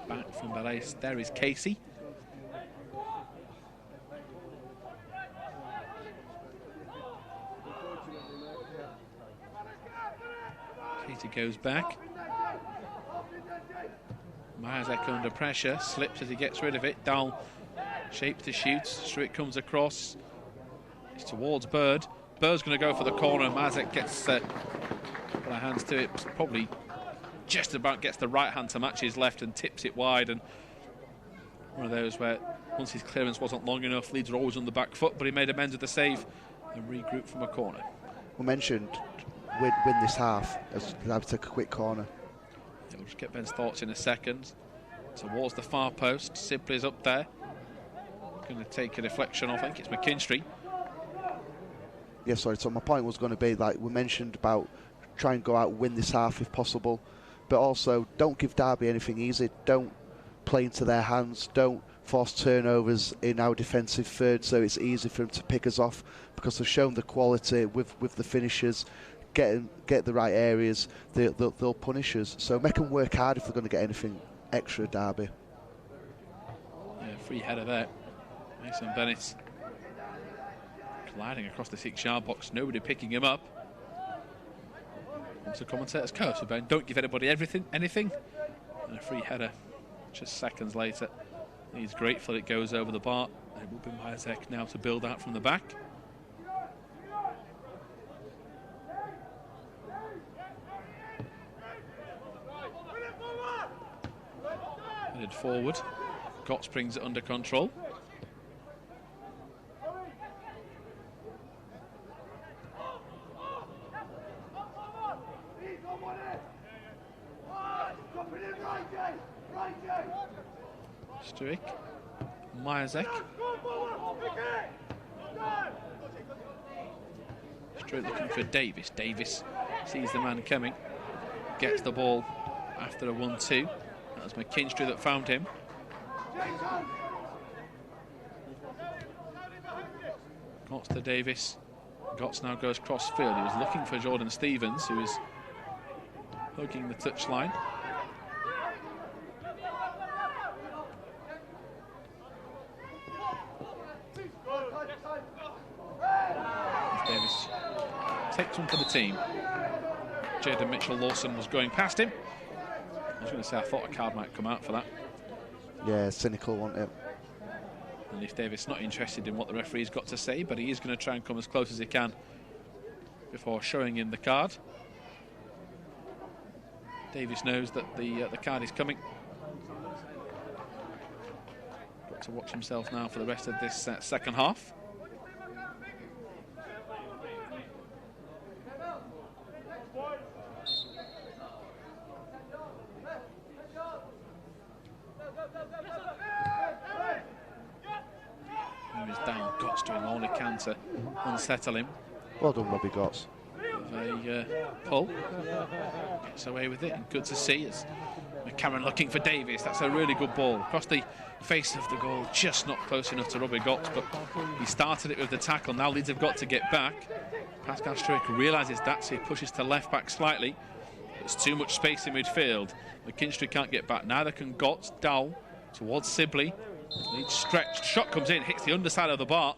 Back from Balais, there is Casey. Goes back. Mazek under pressure, slips as he gets rid of it. Dahl shapes to shoot. Struick comes across. It's towards Bird. Bird's going to go for the corner. Mazek gets put her hands to it. Probably just about gets the right hand to match his left and tips it wide. And one of those where once his clearance wasn't long enough, Leeds were always on the back foot, but he made amends with the save and regroup from a corner. We mentioned win this half as they have to take a quick corner. Yeah, we'll just get Ben's thoughts in a second. Towards the far post, Sibley's up there. Going to take a deflection off. I think it's McKinstry. Yeah, sorry. So my point was going to be, like we mentioned, about try and go out and win this half if possible, but also don't give Derby anything easy. Don't play into their hands. Don't force turnovers in our defensive third, so it's easy for them to pick us off, because they've shown the quality with the finishers. Get the right areas, they'll punish us. So make them work hard if they're going to get anything extra, Derby. Yeah, free header there. Mason Bennett gliding across the 6-yard box, nobody picking him up. Comes the commentator's curse, Ben. Don't give anybody anything. And a free header just seconds later. He's grateful it goes over the bar. And it will be Majek now to build out from the back. Headed forward. Gotts brings it under control. Struik, Majek. Struik looking for Davis. Davis sees the man coming, gets the ball after a 1-2. That was McKinstry that found him. Gotts to Davis. Gotts now goes cross field. He was looking for Jordan Stevens, who is hugging the touchline. Davis takes one for the team. Jaden Mitchell-Lawson was going past him. I was going to say I thought a card might come out for that. Yeah, cynical, wasn't it? And if Davis not interested in what the referee's got to say, but he is going to try and come as close as he can before showing him the card. Davis knows that the card is coming. Got to watch himself now for the rest of this second half. He was down. Gotts doing all he can to unsettle him. Well done, Robbie Gotts. A pull. Gets away with it, and good to see. It's McCarron looking for Davis. That's a really good ball across the face of the goal, just not close enough to Robbie Gotts, but he started it with the tackle. Now Leeds have got to get back. Pascal Struik realises that, so he pushes to left back slightly. There's too much space in midfield. McKinstry can't get back. Neither can Gotts. Dowell towards Sibley. Leeds stretched. Shot comes in, hits the underside of the bar.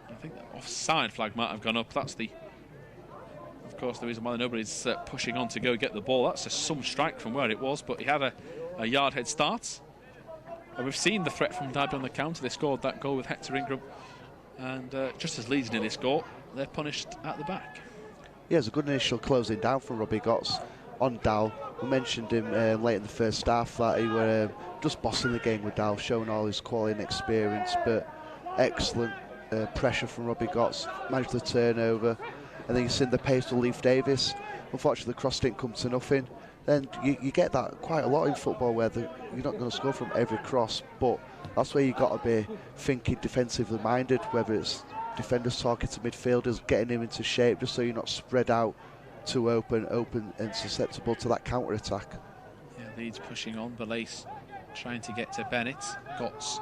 I think the offside flag might have gone up. That's the, of course, the reason why nobody's pushing on to go get the ball. That's some strike from where it was, but he had a yard head start. And we've seen the threat from Derby on the counter. They scored that goal with Hector Ingram. And just as Leeds nearly score, they're punished at the back. Yeah, it's a good initial closing down from Robbie Gotts on Dowell. We mentioned him late in the first half that he were just bossing the game with Dowell, showing all his quality and experience, but excellent pressure from Robbie Gotts, managed the turnover, and then you've seen the pace to Leif Davis. Unfortunately, the cross didn't come to nothing. Then you get that quite a lot in football, where you're not going to score from every cross, but that's where you've got to be thinking defensively minded, whether it's defenders talking to midfielders, getting him into shape, just so you're not spread out too open and susceptible to that counter-attack. Yeah, Leeds pushing on. Belace trying to get to Bennett. Gotts,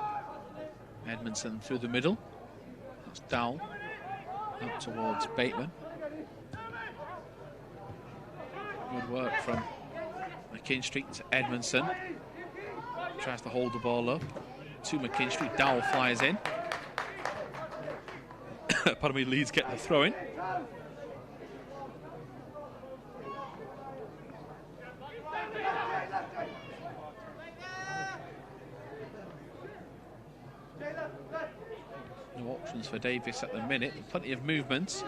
Edmondson through the middle. That's Dowell up towards Bateman. Good work from McKinstry to Edmondson. Tries to hold the ball up to McKinstry. Dowell flies in. Pardon me, Leeds get the throw in. No options for Davis at the minute. Plenty of movement.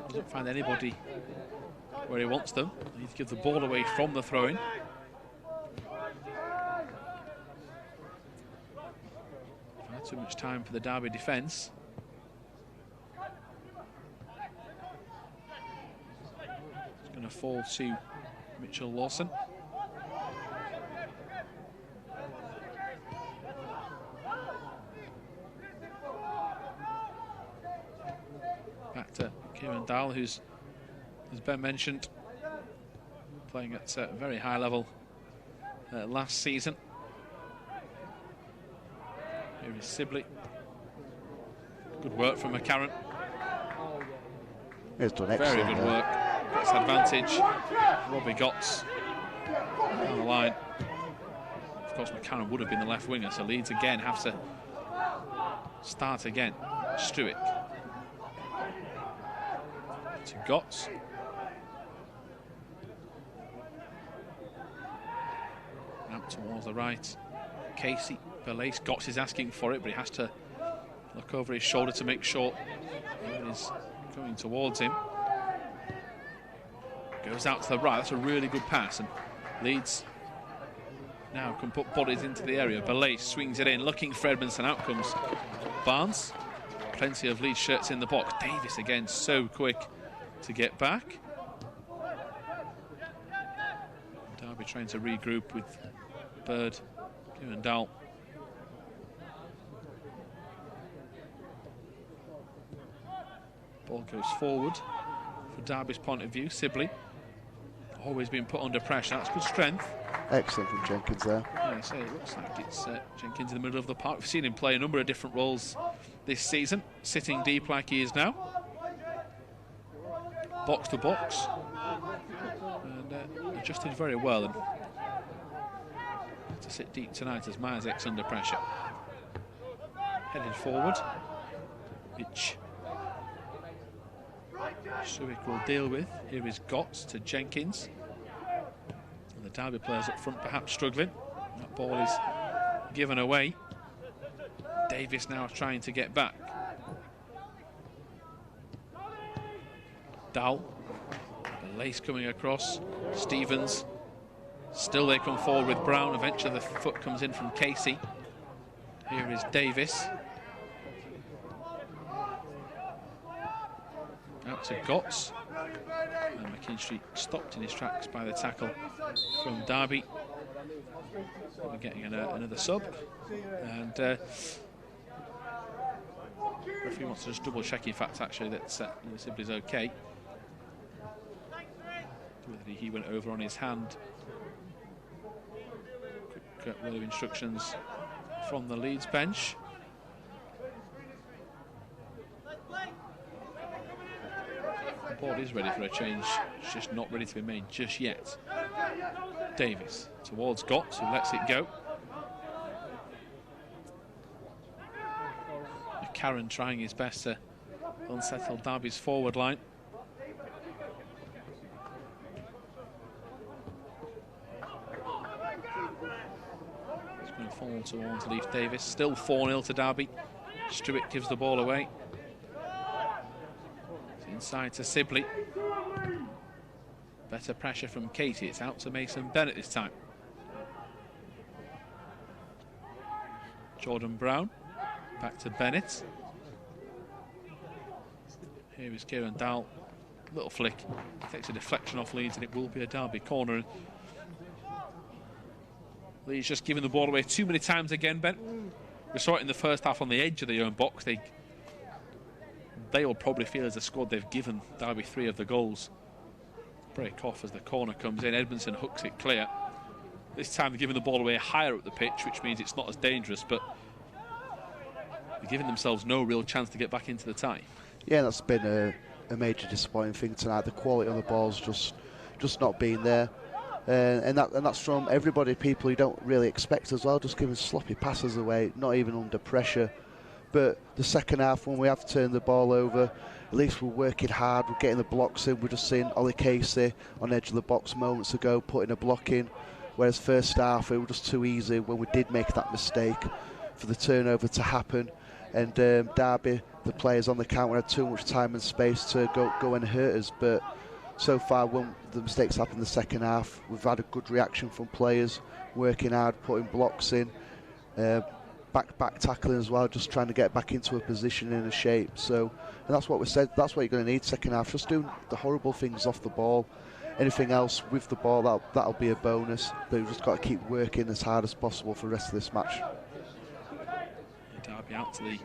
Doesn't find anybody where he wants them. He needs to give the ball away from the throw-in. Far too much time for the Derby defence. to fall to Mitchell Lawson. Back to Kieran Dahl, who's, as Ben mentioned, playing at a very high level last season. Here is Sibley. Good work from McCarron. He's done excellent. Very good work. Gets advantage. Robbie Gotts on the line. Of course, McCarron would have been the left winger, so Leeds again have to start again. Struick to Gotts. Out towards the right. Casey Belace. Gotts is asking for it, but he has to look over his shoulder to make sure it is going towards him. Goes out to the right. That's a really good pass, and Leeds now can put bodies into the area. Belace swings it in, looking for Edmondson. Out comes Barnes. Plenty of Leeds shirts in the box. Davis again, so quick to get back. Derby trying to regroup with Bird, Kieran Dahl. Ball goes forward for Derby's point of view. Sibley always been put under pressure. That's good strength. Excellent from Jenkins there. Yeah, so it looks like it's Jenkins in the middle of the park. We've seen him play a number of different roles this season, sitting deep like he is now. Box to box. And adjusted very well. And to sit deep tonight as Mazek's under pressure. Headed forward. Which Struick will deal with. Here is Gotts to Jenkins. And the Derby players up front perhaps struggling. That ball is given away. Davis now trying to get back. Dahl. The lace coming across. Stevens. Still they come forward with Brown. Eventually the foot comes in from Casey. Here is Davis. Out to Gotts. And McKinstry stopped in his tracks by the tackle from Derby. We're getting another sub. And referee wants to just double check, in fact, actually, that Sibley's okay. Whether he went over on his hand. Quick word of instructions from the Leeds bench. The board is ready for a change, it's just not ready to be made just yet. Davis towards Gotts, who lets it go. McCarron trying his best to unsettle Derby's forward line. It's going to fall towards Leif Davis. Still 4-0 to Derby. Struick gives the ball away. Inside to Sibley. Better pressure from Katie. It's out to Mason Bennett this time. Jordan Brown. Back to Bennett. Here is Kieran Dahl. Little flick. Takes a deflection off Leeds and it will be a Derby corner. Leeds just giving the ball away too many times again, Ben. We saw it in the first half on the edge of their own box. They will probably feel as a squad they've given Derby 3 of the goals. Break off as the corner comes in. Edmondson hooks it clear. This time they're giving the ball away higher up the pitch, which means it's not as dangerous, but they're giving themselves no real chance to get back into the tie. Yeah, that's been a major disappointing thing tonight. The quality on the ball's just not been there. And that's from everybody, people you don't really expect as well, just giving sloppy passes away, not even under pressure. But the second half, when we have turned the ball over, at least we're working hard, we're getting the blocks in. We're just seeing Ollie Casey on the edge of the box moments ago, putting a block in. Whereas first half, it was just too easy when we did make that mistake for the turnover to happen. And Derby, the players on the counter, had too much time and space to go and hurt us. But so far, when the mistakes happen in the second half, we've had a good reaction from players, working hard, putting blocks in. Back tackling as well, just trying to get back into a position in a shape. So, and that's what we said. That's what you're going to need second half. Just doing the horrible things off the ball, anything else with the ball, that'll be a bonus. But we've just got to keep working as hard as possible for the rest of this match. Derby out to the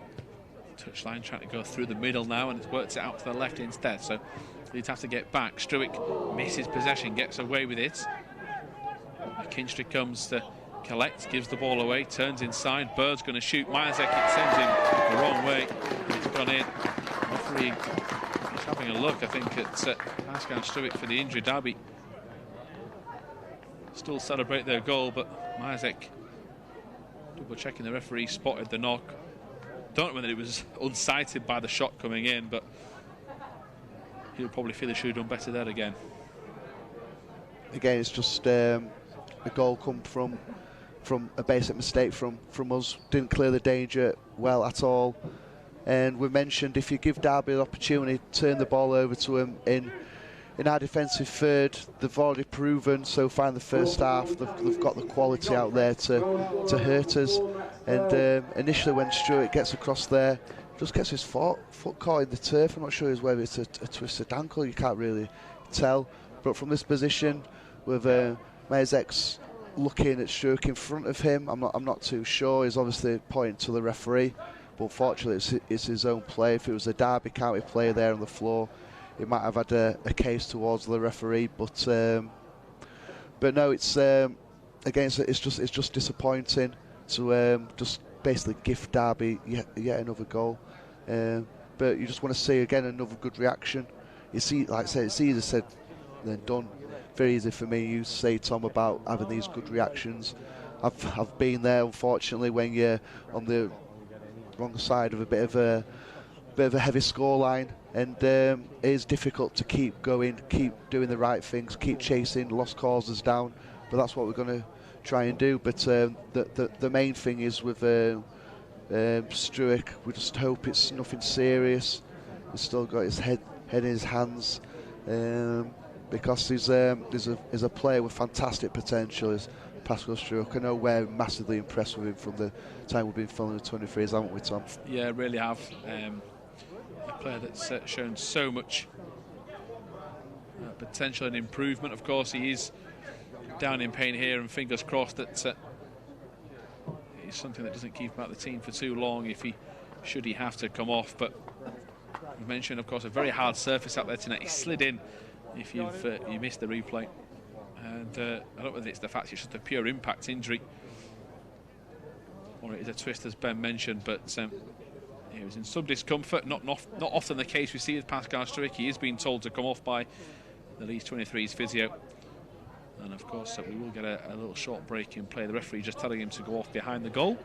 touchline, trying to go through the middle now, and it's worked it out to the left instead. So Leeds have to get back. Struick misses possession, gets away with it. McKinstry comes to collect, gives the ball away, turns inside. Bird's going to shoot. Majek, it sends him the wrong way. It's gone in. Referee is having a look, I think, at Pascal Struick for the injury. Derby still celebrate their goal, but Majek double checking the referee, spotted the knock. Don't know whether it was unsighted by the shot coming in, but he'll probably feel he should have done better there again. Again, it's just a goal come from a basic mistake from us. Didn't clear the danger well at all. And we mentioned if you give Derby an opportunity, turn the ball over to him in our defensive third. They've already proven so far in the first half they've got the quality out there to hurt us. And initially when Stewart gets across there, just gets his foot caught in the turf. I'm not sure whether it's a twisted ankle, you can't really tell. But from this position, with Majek's looking at Stewart in front of him, I'm not too sure. He's obviously pointing to the referee, but unfortunately it's his own play. If it was a Derby County player there on the floor, it might have had a case towards the referee. But no, it's again, it's just disappointing to just basically gift Derby yet another goal. But you just want to see again another good reaction. You see, like I said, it's easier said than done. Very easy for me. You say, Tom, about having these good reactions. I've been there, unfortunately, when you're on the wrong side of a bit of a heavy scoreline, and it is difficult to keep going, keep doing the right things, keep chasing lost causes down. But that's what we're going to try and do. But the main thing is with Struick, we just hope it's nothing serious. He's still got his head in his hands. Because he's a player with fantastic potential, is Pascal Struick. I know we're massively impressed with him from the time we've been following the 23s, haven't we, Tom? Yeah, really have. A player that's shown so much potential and improvement. Of course, he is down in pain here, and fingers crossed that it's something that doesn't keep him out of the team for too long should he have to come off. But you mentioned, of course, a very hard surface out there tonight. He slid in. If you missed the replay, and I don't know whether it's the fact it's just a pure impact injury or it is a twist, as Ben mentioned, but he was in some discomfort. Not often the case we see with Pascal Struick. He is being told to come off by the Leeds 23's physio, and of course we will get a little short break in play. The referee just telling him to go off behind the goal.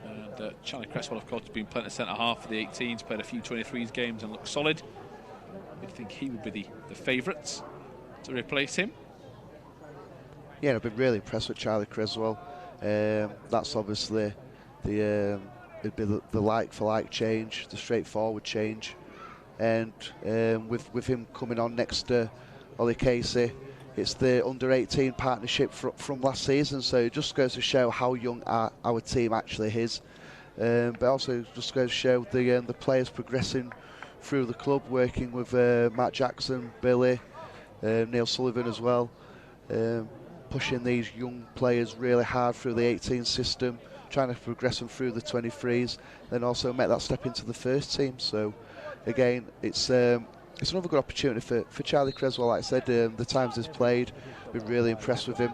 And Charlie Cresswell, of course, has been playing at centre half for the 18s, played a few 23s games and looks solid. I think he would be the favourites to replace him. Yeah, I've been really impressed with Charlie Creswell. That's obviously it'd be the like-for-like change, the straightforward change, and with him coming on next to Ollie Casey, it's the under-18 partnership from last season. So it just goes to show how young our team actually is, but also just goes to show the players progressing through the club, working with Matt Jackson, Billy, Neil Sullivan as well, pushing these young players really hard through the 18 system, trying to progress them through the 23s, then also make that step into the first team. So again, it's another good opportunity for Charlie Creswell. Like I said, the times he's played, been really impressed with him.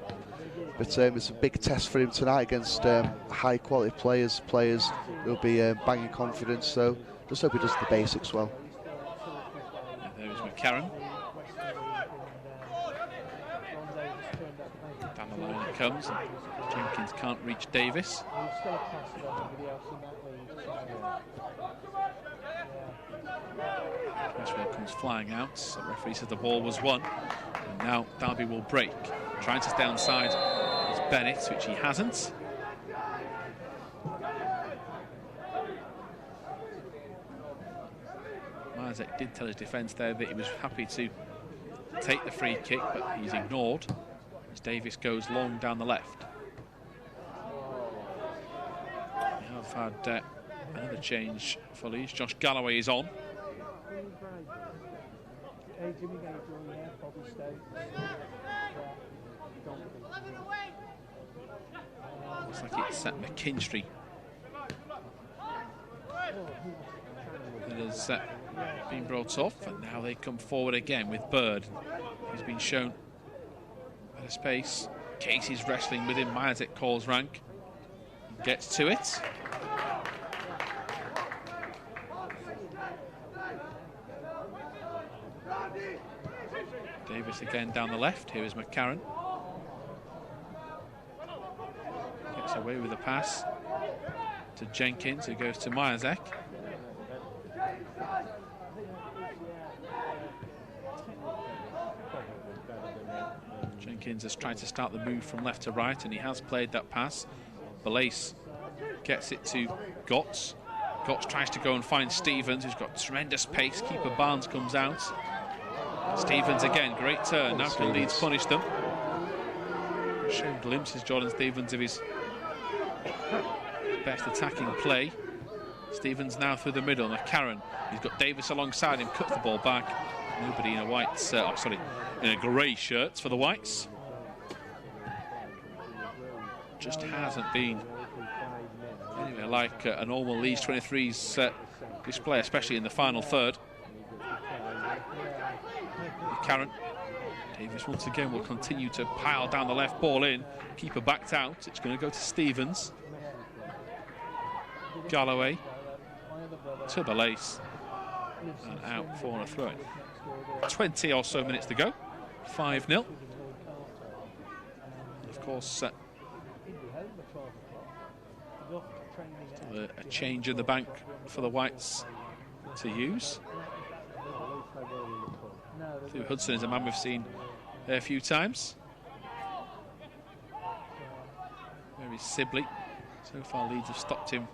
But it's a big test for him tonight against high quality players who'll be banging confidence. So just hope he does the basics well. There is McCarron. Down the line it comes. Jenkins can't reach Davis. Cresswell comes flying out. The referee said the ball was won. And now Derby will break. Trying to stay onside is Bennett, which he hasn't. Majek did tell his defence there that he was happy to take the free kick, but he's ignored as Davis goes long down the left. We have had another change for Leeds. Josh Galloway is on. Looks like it's McKinstry that has been brought off, and now they come forward again with Bird. He's been shown a bit of space. Casey's wrestling with him. Myazek calls rank. Gets to it. Davis again down the left. Here is McCarran. Gets away with the pass to Jenkins, who goes to Myazek. Jenkins has tried to start the move from left to right, and he has played that pass. Belace gets it to Gotts. Gotts tries to go and find Stevens, who's got tremendous pace. Keeper Barnes comes out. Stevens again, great turn. Now can Leeds punish them? Showing glimpses, Jordan Stevens, of his best attacking play. Stevens now through the middle. McCarran, he's got Davis alongside him, cuts the ball back. Nobody in a white, in a grey shirt for the Whites. Just hasn't been anywhere like a normal Leeds 23's display, especially in the final third. McCarran. Davis once again will continue to pile down the left, ball in. Keeper backed out. It's going to go to Stevens. Galloway to Belace, and out for a throw. 20 or so minutes to go. 5-0. Of course, still a change in the bank for the Whites to use. Theo Hudson is a man we've seen a few times. Very Sibley. So far, Leeds have stopped him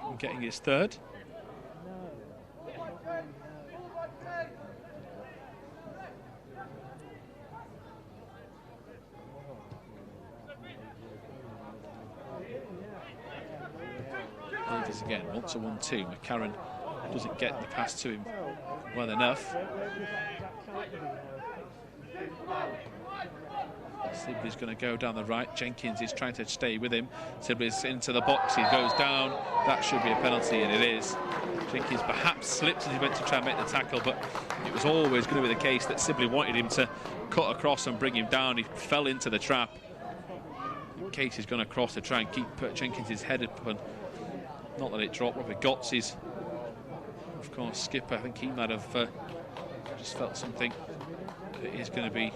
from getting his third. Davis again wants a 1-2. McCarran doesn't get the pass to him well enough. Sibley's going to go down the right. Jenkins is trying to stay with him. Sibley's into the box. He goes down. That should be a penalty, and it is. Jenkins perhaps slipped as he went to try and make the tackle, but it was always going to be the case that Sibley wanted him to cut across and bring him down. He fell into the trap. Casey's going to cross to try and keep Jenkins' head up, and not let it drop. Robert Gotts is, of course, skipper. I think he might have just felt something. It is going to be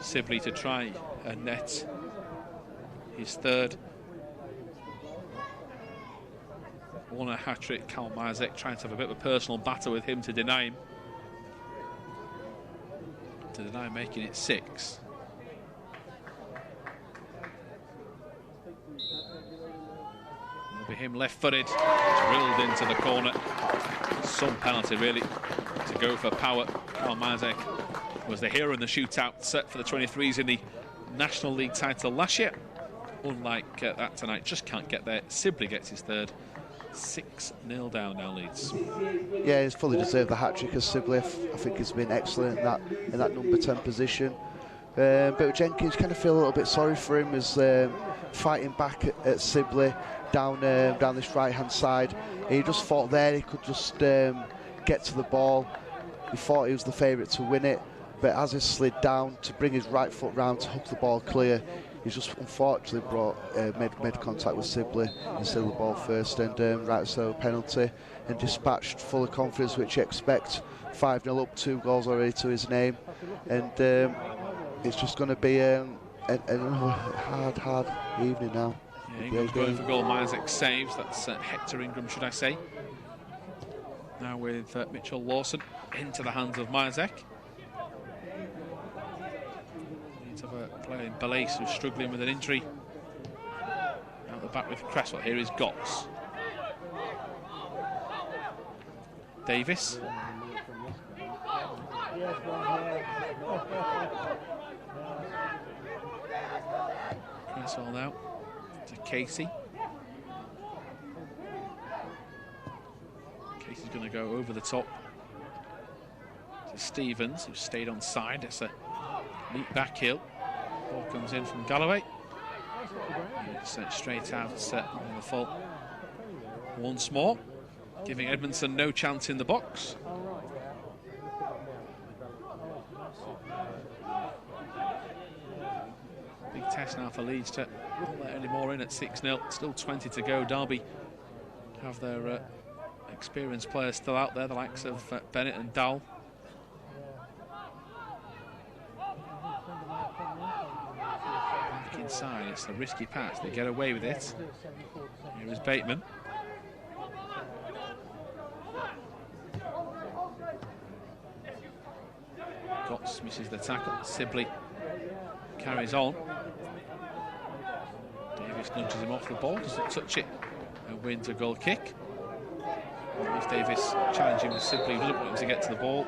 Sibley to try and net his third. Warner hat-trick. Cal Myazek trying to have a bit of a personal battle with him to deny him. To deny making it 6. It'll be him left-footed, drilled into the corner. Some penalty, really, to go for power. Cal Myazek was the hero in the shootout set for the 23s in the National League title last year. Unlike that tonight, just can't get there. Sibley gets his third. 6-0 down now, Leeds. Yeah, he's fully deserved the hat-trick as Sibley. I think he's been excellent in that number 10 position. But Jenkins, kind of feel a little bit sorry for him as fighting back at Sibley down this right-hand side. He just thought there he could just get to the ball. He thought he was the favourite to win it, but as he slid down to bring his right foot round to hook the ball clear, he's just unfortunately made contact with Sibley instead of the ball first, and right, so penalty, and dispatched full of confidence, which you expect. 5-0 up, 2 goals already to his name, and it's just going to be another hard evening now. Yeah, Ingram's going for goal. Myazek saves. That's Hector Ingram, should I say. Now with Mitchell Lawson into the hands of Myazek. Needs to have a player in Belace who's struggling with an injury. Out the back with Cresswell. Here is Gotts. Davis. Cresswell now to Casey. Casey's going to go over the top Stevens, who stayed on side. It's a neat back heel. Ball comes in from Galloway. It's sent straight out on the full once more, giving Edmondson no chance in the box. Big test now for Leeds to not let any more in at 6-0. Still 20 to go. Derby have their experienced players still out there, the likes of Bennett and Dowell. Back inside, it's a risky pass. They get away with it. Here is Bateman. Gotts misses the tackle. Sibley carries on. Davis nudges him off the ball, doesn't touch it, and wins a goal kick. Leeds Davis challenging with Sibley, doesn't want him to get to the ball.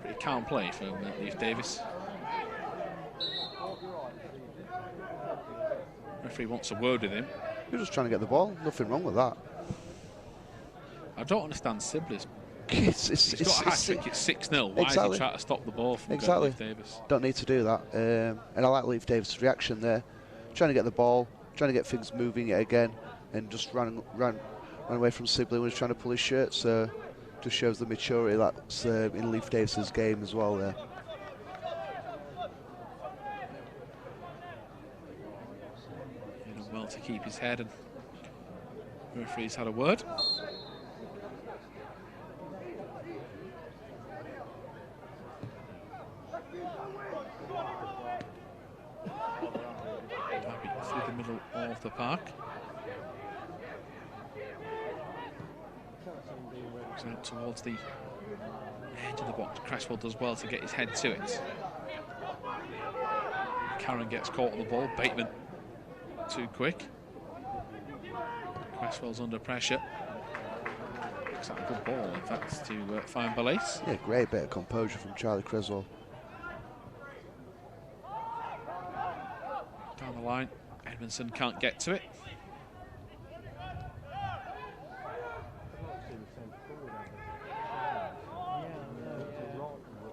Pretty calm play from Leeds Davis. Referee wants a word with him. You're just trying to get the ball, nothing wrong with that. I don't understand Sibley's. He's got a hat-trick, it's 6-0. Why is he trying to stop the ball from Leeds Davis? Don't need to do that. And I like Leeds Davis' reaction there. Trying to get the ball, trying to get things moving it again, and just ran away from Sibley when he was trying to pull his shirt. So just shows the maturity that's in Leeds Davis' game as well there. He done well to keep his head, and the referee's had a word. Through the middle of the park. Goes out towards the edge of the box. Cresswell does well to get his head to it. Karen gets caught on the ball. Bateman too quick. Cresswell's under pressure. Looks like a good ball, in fact, to find Balace. Yeah, great bit of composure from Charlie Cresswell. Down the line. Edmondson can't get to it.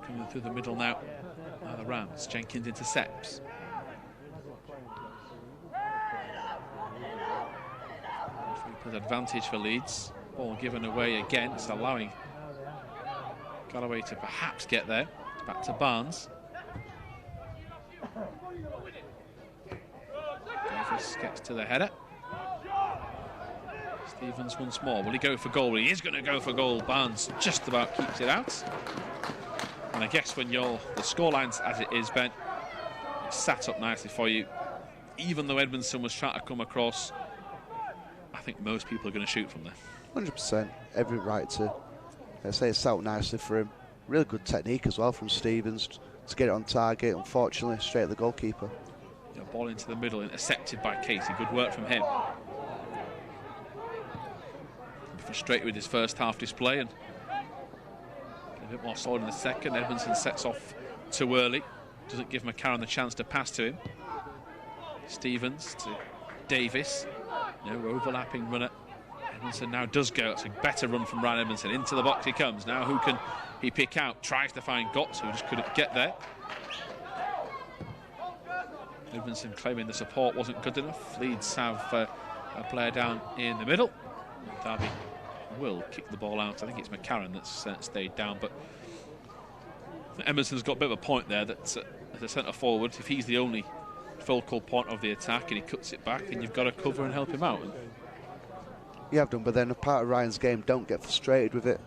Coming through the middle now. Now the Rams. Jenkins intercepts. Good advantage for Leeds. Ball given away again. It's allowing Galloway to perhaps get there. Back to Barnes. Davis gets to the header. Stevens once more. Will he go for goal? He is going to go for goal. Barnes just about keeps it out. And I guess when you're the scoreline's as it is, Ben, it's sat up nicely for you. Even though Edmondson was trying to come across, I think most people are going to shoot from there. 100%. Every right to say it's out nicely for him. Really good technique as well from Stevens to get it on target. Unfortunately, straight at the goalkeeper. Yeah, ball into the middle, intercepted by Casey. Good work from him. Frustrated with his first half display and a bit more solid in the second. Edmondson sets off too early. Doesn't give McCarron the chance to pass to him. Stevens to Davis. No overlapping runner. Edmondson now does go. It's a better run from Ryan Edmondson. Into the box he comes. Now who can he pick out? Tries to find Gotts, who just couldn't get there. Edmondson claiming the support wasn't good enough. Leeds have a player down in the middle. Derby will kick the ball out. I think it's McCarron that's stayed down, but Emerson's got a bit of a point there that as a centre forward, if he's the only focal point of the attack and he cuts it back, then you've got to cover and help him out. You have done, but then a part of Ryan's game, don't get frustrated with it.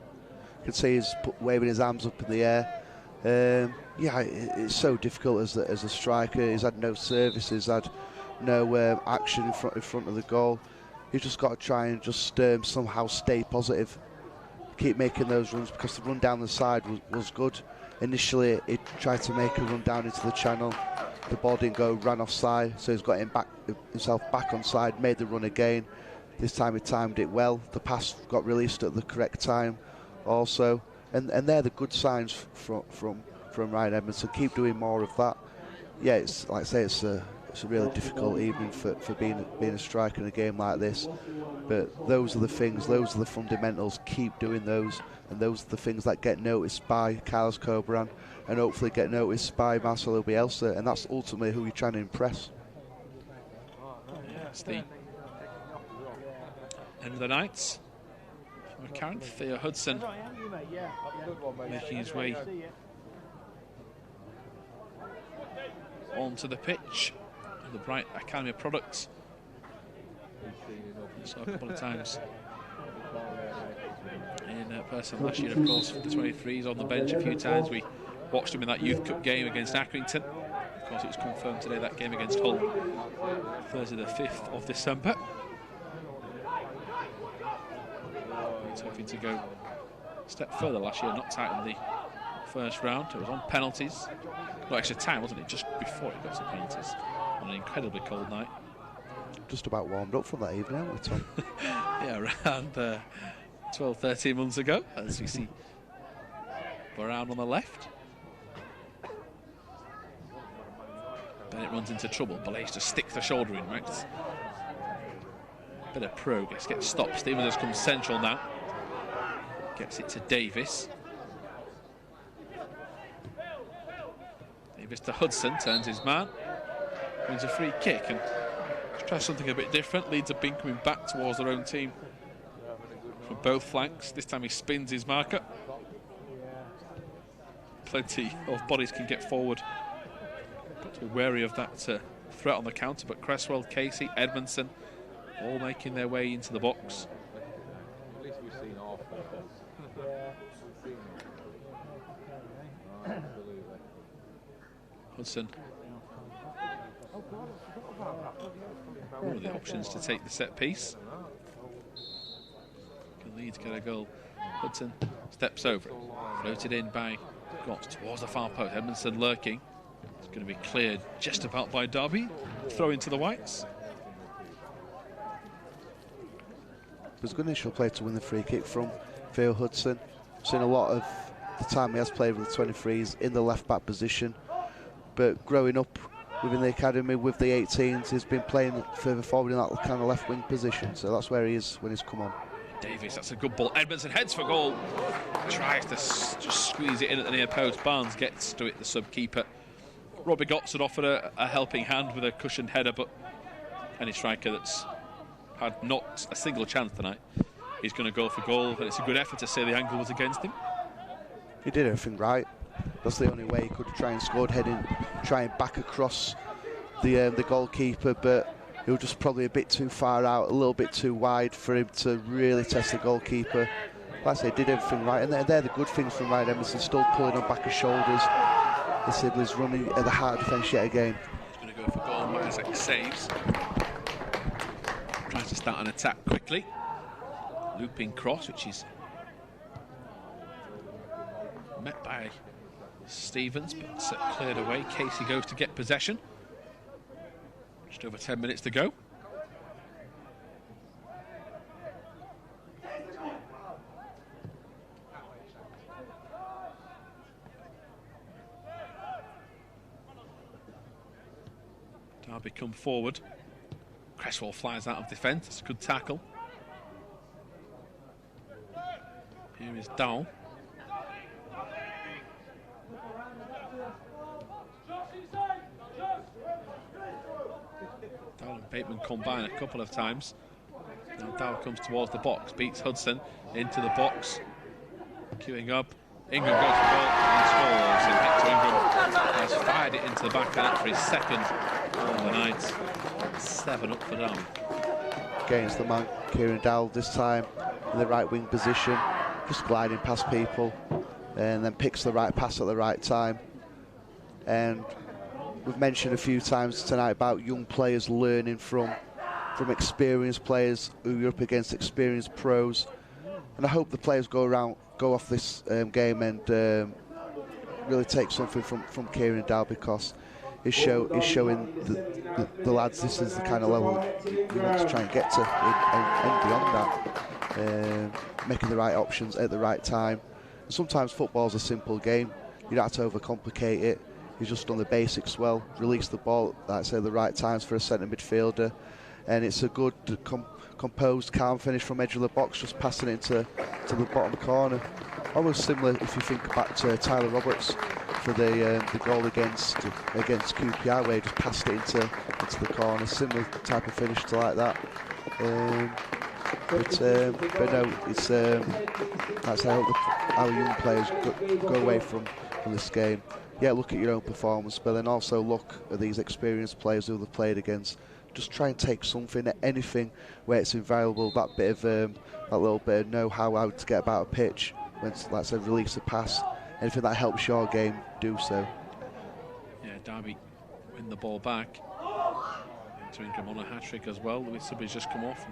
You can see he's waving his arms up in the air. Yeah, it's so difficult as a striker. He's had no service, he's had no action in front of the goal. You've just got to try and just somehow stay positive. Keep making those runs, because the run down the side was good. Initially, he tried to make a run down into the channel. The ball didn't go, ran offside, so he's got himself back on side, made the run again. This time he timed it well. The pass got released at the correct time also. And they're the good signs from Ryan Edmondson. Keep doing more of that. Yeah, it's like I say, it's it's a really difficult evening for being a striker in a game like this. But those are the things, those are the fundamentals. Keep doing those, and those are the things that get noticed by Carlos Cobran and hopefully get noticed by Marcelo Bielsa, and that's ultimately who you're trying to impress. It's the end of the night. McCarran, Theo Hudson making his way onto the pitch. The Bright Academy of Products. So a couple of times in person last year, of course, for the 23s on the bench a few times. We watched him in that Youth Cup game against Accrington. Of course, it was confirmed today, that game against Hull, Thursday the 5th of December. He's hoping to go a step further last year, knocked out in the first round. It was on penalties. No extra time, wasn't it? Just before it got to penalties on an incredibly cold night. Just about warmed up for that evening, haven't we, Tom? Yeah, around 12, 13 months ago, as we see Brown on the left. Bennett runs into trouble. Balais just sticks the shoulder in, right? Bit of progress, gets stopped. Stevens has come central now. Gets it to Davis. Davis to Hudson, turns his man. Wins a free kick and tries something a bit different. Leeds have been coming back towards their own team from both flanks. This time he spins his marker. Plenty of bodies can get forward. Got to be wary of that threat on the counter, but Cresswell, Casey, Edmondson all making their way into the box. At least we've seen off. Hudson. One of the options to take the set piece. Can Leeds get a goal? Hudson steps over it. Floated in by Gotts towards the far post. Edmondson lurking. It's going to be cleared just about by Derby. Throw into the whites. It was a good initial play to win the free kick from Theo Hudson. Seen a lot of the time he has played with the 23s in the left back position, but growing up within the academy with the 18s, he's been playing further forward in that kind of left wing position, so that's where he is when he's come on. Davies, that's a good ball. Edmondson heads for goal. Tries to just squeeze it in at the near post. Barnes gets to it, the sub-keeper. Robbie Gotts had offered a helping hand with a cushioned header, but any striker that's had not a single chance tonight, he's going to go for goal, and it's a good effort to say the angle was against him. He did everything right. That's the only way he could try and score, heading, try and back across the goalkeeper, but he was just probably a bit too far out, a little bit too wide for him to really test the goalkeeper. Like I say, did everything right, and they're the good things from Ryan Emerson, still pulling on back of shoulders. The Sibley's running at the heart of defence yet again. He's going to go for goal, Isaac saves. Tries to start an attack quickly. Looping cross, which is met by Stevens, but cleared away. Casey goes to get possession. Just over 10 minutes to go. Derby come forward. Cresswell flies out of defence. It's a good tackle. Here is Dowell. Dowell and Bateman combine a couple of times. Now Dowell comes towards the box, beats Hudson into the box. Queuing up. Ingram goes for goal and scores. And Hector Ingram has fired it into the back of the net for his second goal of the night. 7 up for Derby. Against the man, Kieran Dowell, this time in the right wing position, just gliding past people, and then picks the right pass at the right time. And we've mentioned a few times tonight about young players learning from experienced players who are up against experienced pros, and I hope the players go off this game and really take something from Kieran Dowell, because he's showing the lads this is the kind of level you want to try and get to, and beyond that, making the right options at the right time. Sometimes football's a simple game. You don't have to overcomplicate it. He's just done the basics well, released the ball, like I say, the right times for a centre midfielder, and it's a good composed, calm finish from edge of the box, just passing it to the bottom corner. Almost similar if you think back to Tyler Roberts for the goal against QPR, where he just passed it into the corner. Similar type of finish to like that. But no, it's that's how our young players go away from this game. Yeah, look at your own performance, but then also look at these experienced players who they've played against. Just try and take something, anything where it's invaluable. That bit of that little bit of know-how to get about a pitch. When, like I said, release a pass. Anything that helps your game, do so. Yeah, Derby win the ball back. Ingram on a hat-trick as well. Louis Subby's just come off.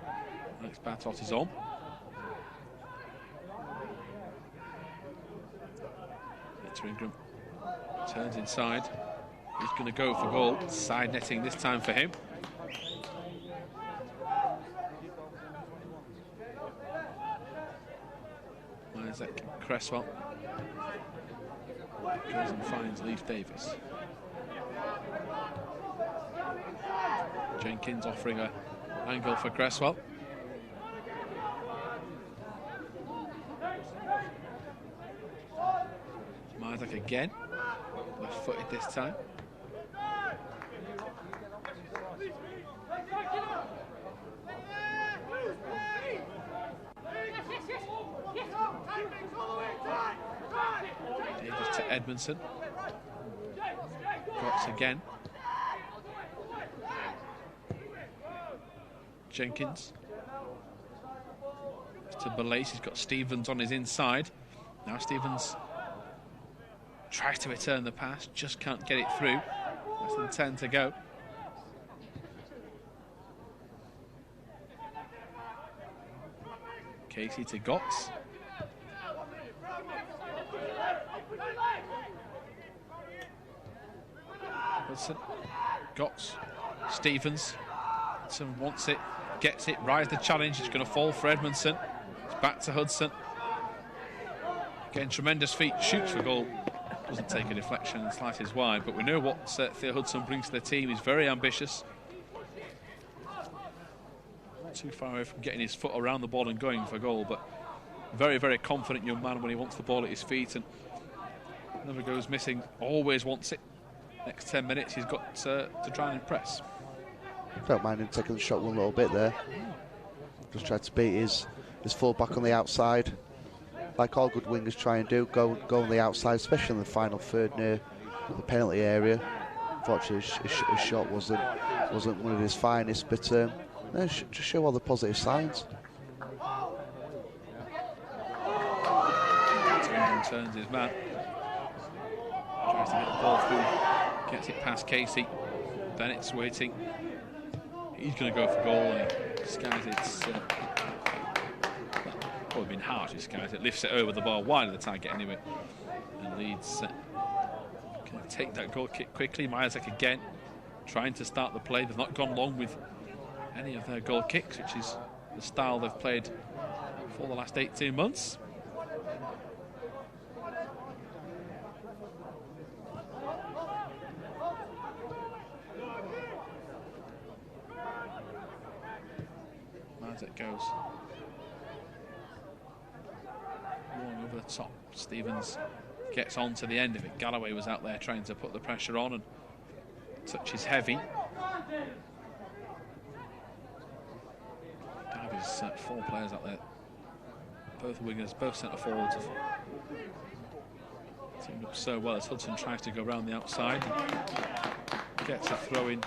Alex Batot is on. Ingram turns inside. He's going to go for goal. Side netting this time for him. Isaac Cresswell goes and finds Leif Davis. Jenkins offering an angle for Cresswell. Isaac again, left-footed this time. Davis to Edmondson. Cross again. Jenkins. To Belace, he's got Stevens on his inside. Now Stevens tries to return the pass, just can't get it through. Less than 10 to go. Casey to Gotts. Hudson, Gotts, Stevens. Hudson wants it, gets it, rise the challenge. It's going to fall for Edmondson. It's back to Hudson. Getting tremendous feet, shoots for goal. Doesn't take a deflection and slices wide, but we know what Theo Hudson brings to the team. He's very ambitious. Not too far away from getting his foot around the ball and going for goal, but very, very confident young man when he wants the ball at his feet and never goes missing, always wants it. Next 10 minutes he's got to try and impress. Don't mind him taking the shot one little bit there. Just tried to beat his full back on the outside. Like all good wingers try and do, go on the outside, especially in the final third near the penalty area. Unfortunately, his shot wasn't one of his finest, but no, just show all the positive signs. Turns his man. Tries to get the ball through, gets it past Casey. Bennett's waiting. He's going to go for goal and he skies it. Well, been harsh, this guy. It lifts it over the bar wide of the target anyway. And Leeds can take that goal kick quickly. Isaac again trying to start the play. They've not gone long with any of their goal kicks, which is the style they've played for the last 18 months. Isaac goes long over the top. Stevens gets on to the end of it. Galloway was out there trying to put the pressure on and touch is heavy. Derby's 4 players out there. Both wingers, both centre forwards have teamed up so well as Hudson tries to go around the outside. Gets a throw in.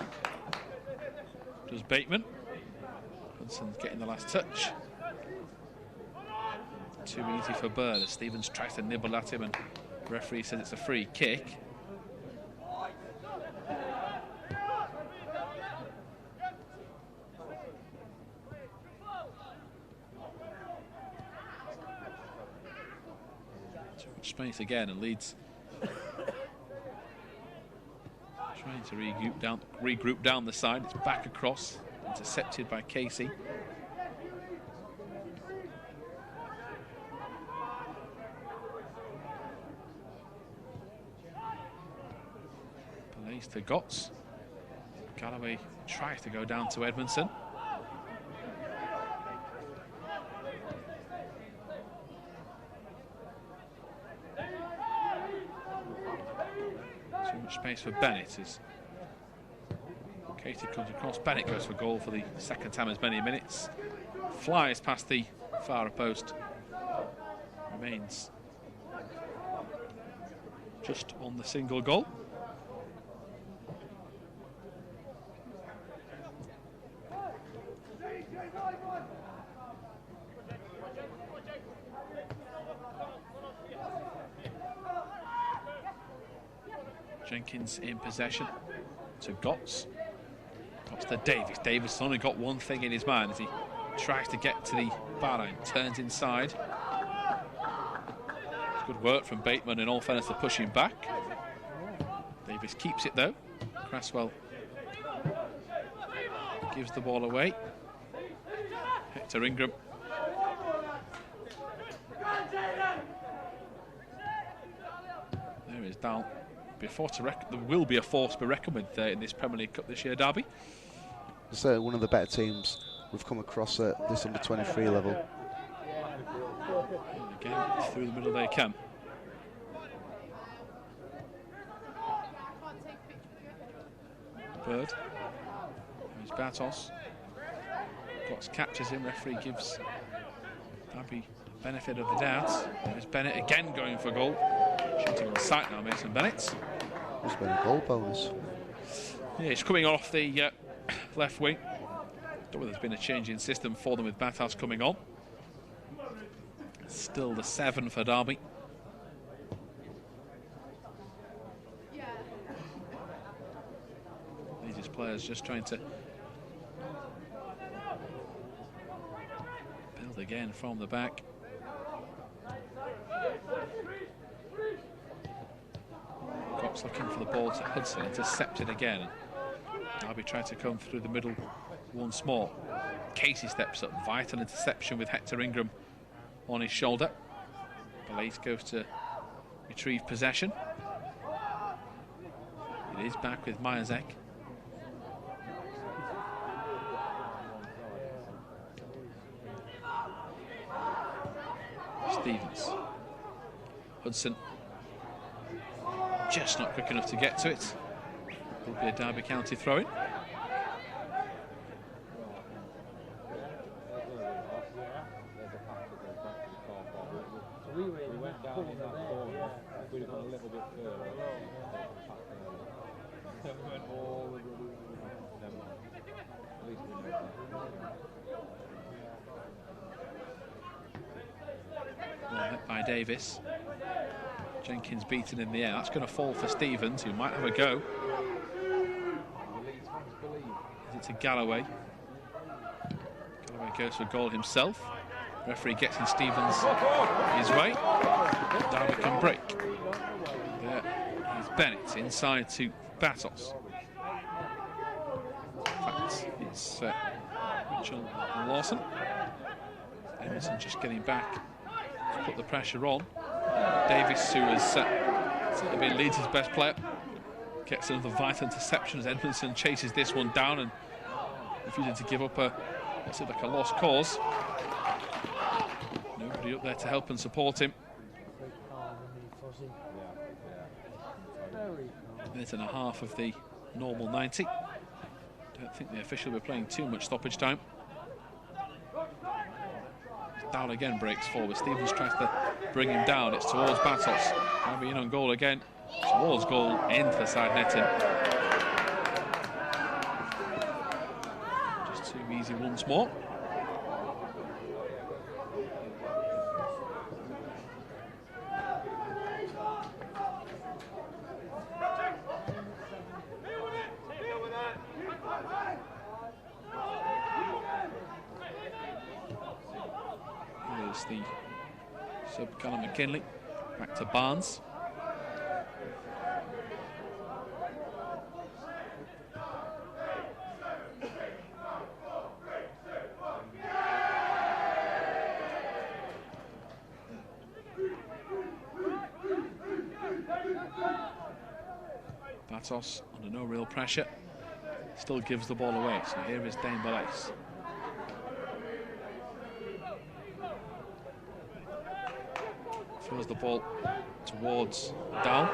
Does Bateman. Hudson's getting the last touch. Too easy for Bird as Stevens tries to nibble at him and the referee says it's a free kick. Too much space again and Leeds trying to regroup down the side. It's back across, intercepted by Casey. Plays to Gotts. Galloway tries to go down to Edmondson. Too much space for Bennett as Katie comes across. Bennett goes for goal for the second time as many minutes. Flies past the far post. Remains just on the single goal. Jenkins in possession to Gotts. Gotts to Davis. Davis has only got one thing in his mind as he tries to get to the bar line. Turns inside. It's good work from Bateman in all fairness to push him back. Davis keeps it though. Cresswell gives the ball away. Hector Ingram. There is Dal. There will be a force to be reckoned with in this Premier League Cup this year, Derby. It's one of the better teams we've come across at this under-23 level. And again, through the middle they come. Bird. There's Batos. Gotts captures him. Referee gives Derby the benefit of the doubt. There's Bennett again going for goal. Shooting on sight now, Mason Bennett. There's been a goal bonus. Yeah, it's coming off the left wing. Don't know whether there's been a change in system for them with Batas coming on. Still the 7 for Derby. These players just trying to build again from the back. Cox looking for the ball to Hudson, intercepted again. Derby trying to come through the middle once more. Casey steps up, vital interception with Hector Ingram on his shoulder. Belaise goes to retrieve possession. It is back with Majacek. Stevens. Hudson. Just not quick enough to get to it. Will be a Derby County throw-in. We went down in that corner. If we'd have gone a little bit further, we went all the way. At least we made that. Well hit by Davis. Jenkins beaten in the air. That's going to fall for Stevens, who might have a go. Is it to Galloway? Galloway goes for goal himself. Referee gets in Stevens his way. Derby can break. There is Bennett inside to Batos. In fact, it's Mitchell and Lawson. Emerson just getting back to put the pressure on. Davis, who has certainly been Leeds' best player, gets another vital interception as Edmondson chases this one down and refusing to give up what's it like a lost cause. Nobody up there to help and support him. Minute and a half of the normal 90. Don't think the official will be playing too much stoppage time. Down again, breaks forward. Stevens tries to bring him down. It's towards Batos. Now be in on goal again. Towards goal, into the side netting. Just too easy once more. Here's the sub Callum McKinley. Back to Barnes. Vatos under no real pressure. Still gives the ball away. So here is Dane Balace. Throws the ball towards Dal.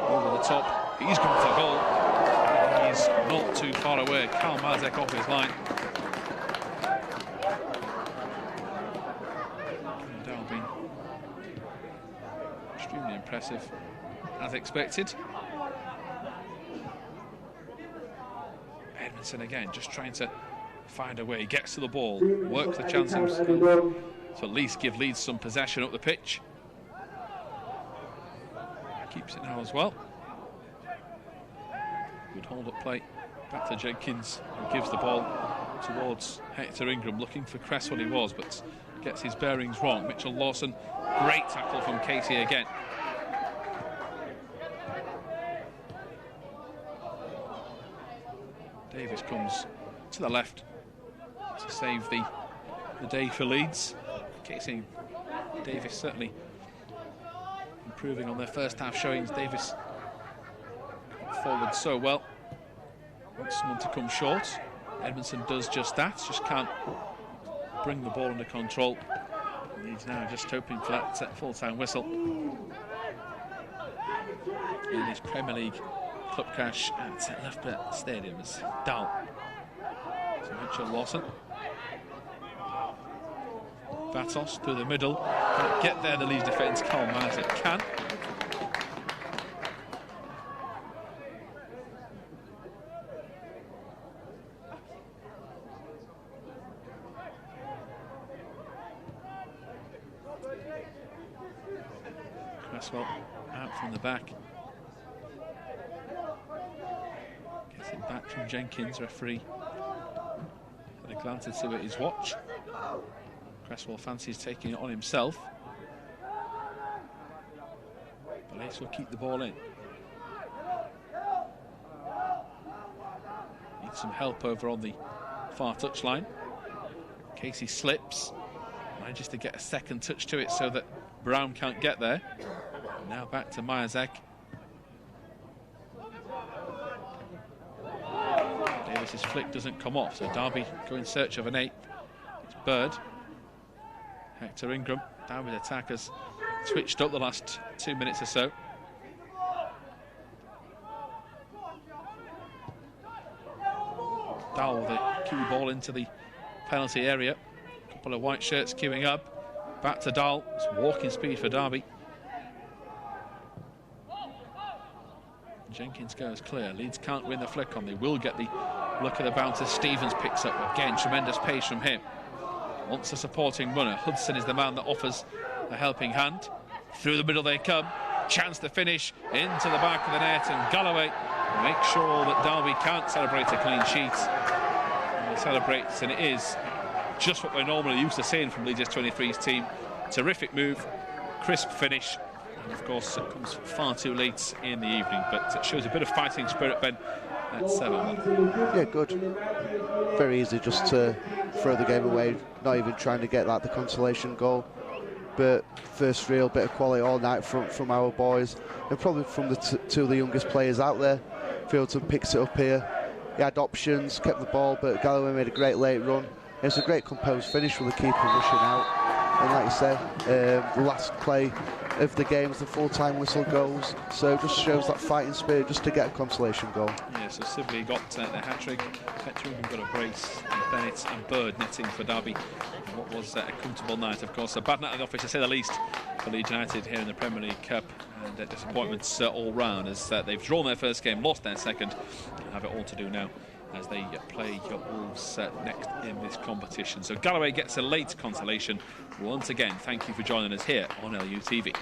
Over the top. He's gone for goal. He's not too far away. Karl Mazek off his line. Dal being extremely impressive, as expected. Edmondson again, just trying to find a way. He gets to the ball, works the chance himself to at least give Leeds some possession up the pitch. Keeps it now as well. Good hold-up play. Back to Jenkins, who gives the ball towards Hector Ingram, looking for Cresswell he was, but gets his bearings wrong. Mitchell Lawson, great tackle from Casey again. Davis comes to the left to save the day for Leeds. Casey, Davis certainly improving on their first half showings. Davis forward so well. Wants someone to come short. Edmondson does just that, just can't bring the ball under control. Leeds now just hoping for that full-time whistle in this Premier League Cup clash at Loughborough Stadium. As Dal to Mitchell Lawson. Vatos through the middle. Can't get there, the Leeds defence. Karl Mazek can. Cresswell out from the back. Gets it back from Jenkins, referee. Had a glance to at his watch. Cresswell fancies taking it on himself. Balace will keep the ball in. Needs some help over on the far touchline. Casey slips. Manages to get a second touch to it so that Brown can't get there. Now back to Mazek. Davis's flick doesn't come off, so Derby go in search of an eighth. It's Bird. Hector Ingram down with attackers. Switched up the last 2 minutes or so. Dal with a key ball into the penalty area. A couple of white shirts queuing up. Back to Dal. It's walking speed for Derby. Jenkins goes clear. Leeds can't win the flick on. They will get the look at the bouncer. Stevens picks up again. Tremendous pace from him. Wants a supporting runner. Hudson is the man that offers a helping hand. Through the middle they come. Chance to finish into the back of the net, and Galloway makes sure that Derby can't celebrate a clean sheet. And he celebrates, and it is just what we're normally used to seeing from Leeds 23's team. Terrific move, crisp finish, and of course it comes far too late in the evening, but it shows a bit of fighting spirit, Ben, at 7-1. Yeah, good. Very easy just to throw the game away, not even trying to get like the consolation goal. But first real bit of quality all night from our boys, and probably from the two of the youngest players out there. Fieldston picks it up here. He had options, kept the ball, but Galloway made a great late run. It was a great composed finish with the keeper rushing out. And like you said, the last play of the game as the full-time whistle goes, so it just shows that fighting spirit just to get a consolation goal. Yeah, so Sibley got the hat-trick. Hector got a brace, and Bennett and Bird netting for Derby. What was a comfortable night, of course. A bad night at the office, to say the least, for Leeds United here in the Premier League Cup, and disappointments all round as they've drawn their first game, lost their second, and have it all to do now as they play Wolves next in this competition. So Galloway gets a late consolation. Once again, thank you for joining us here on LUTV.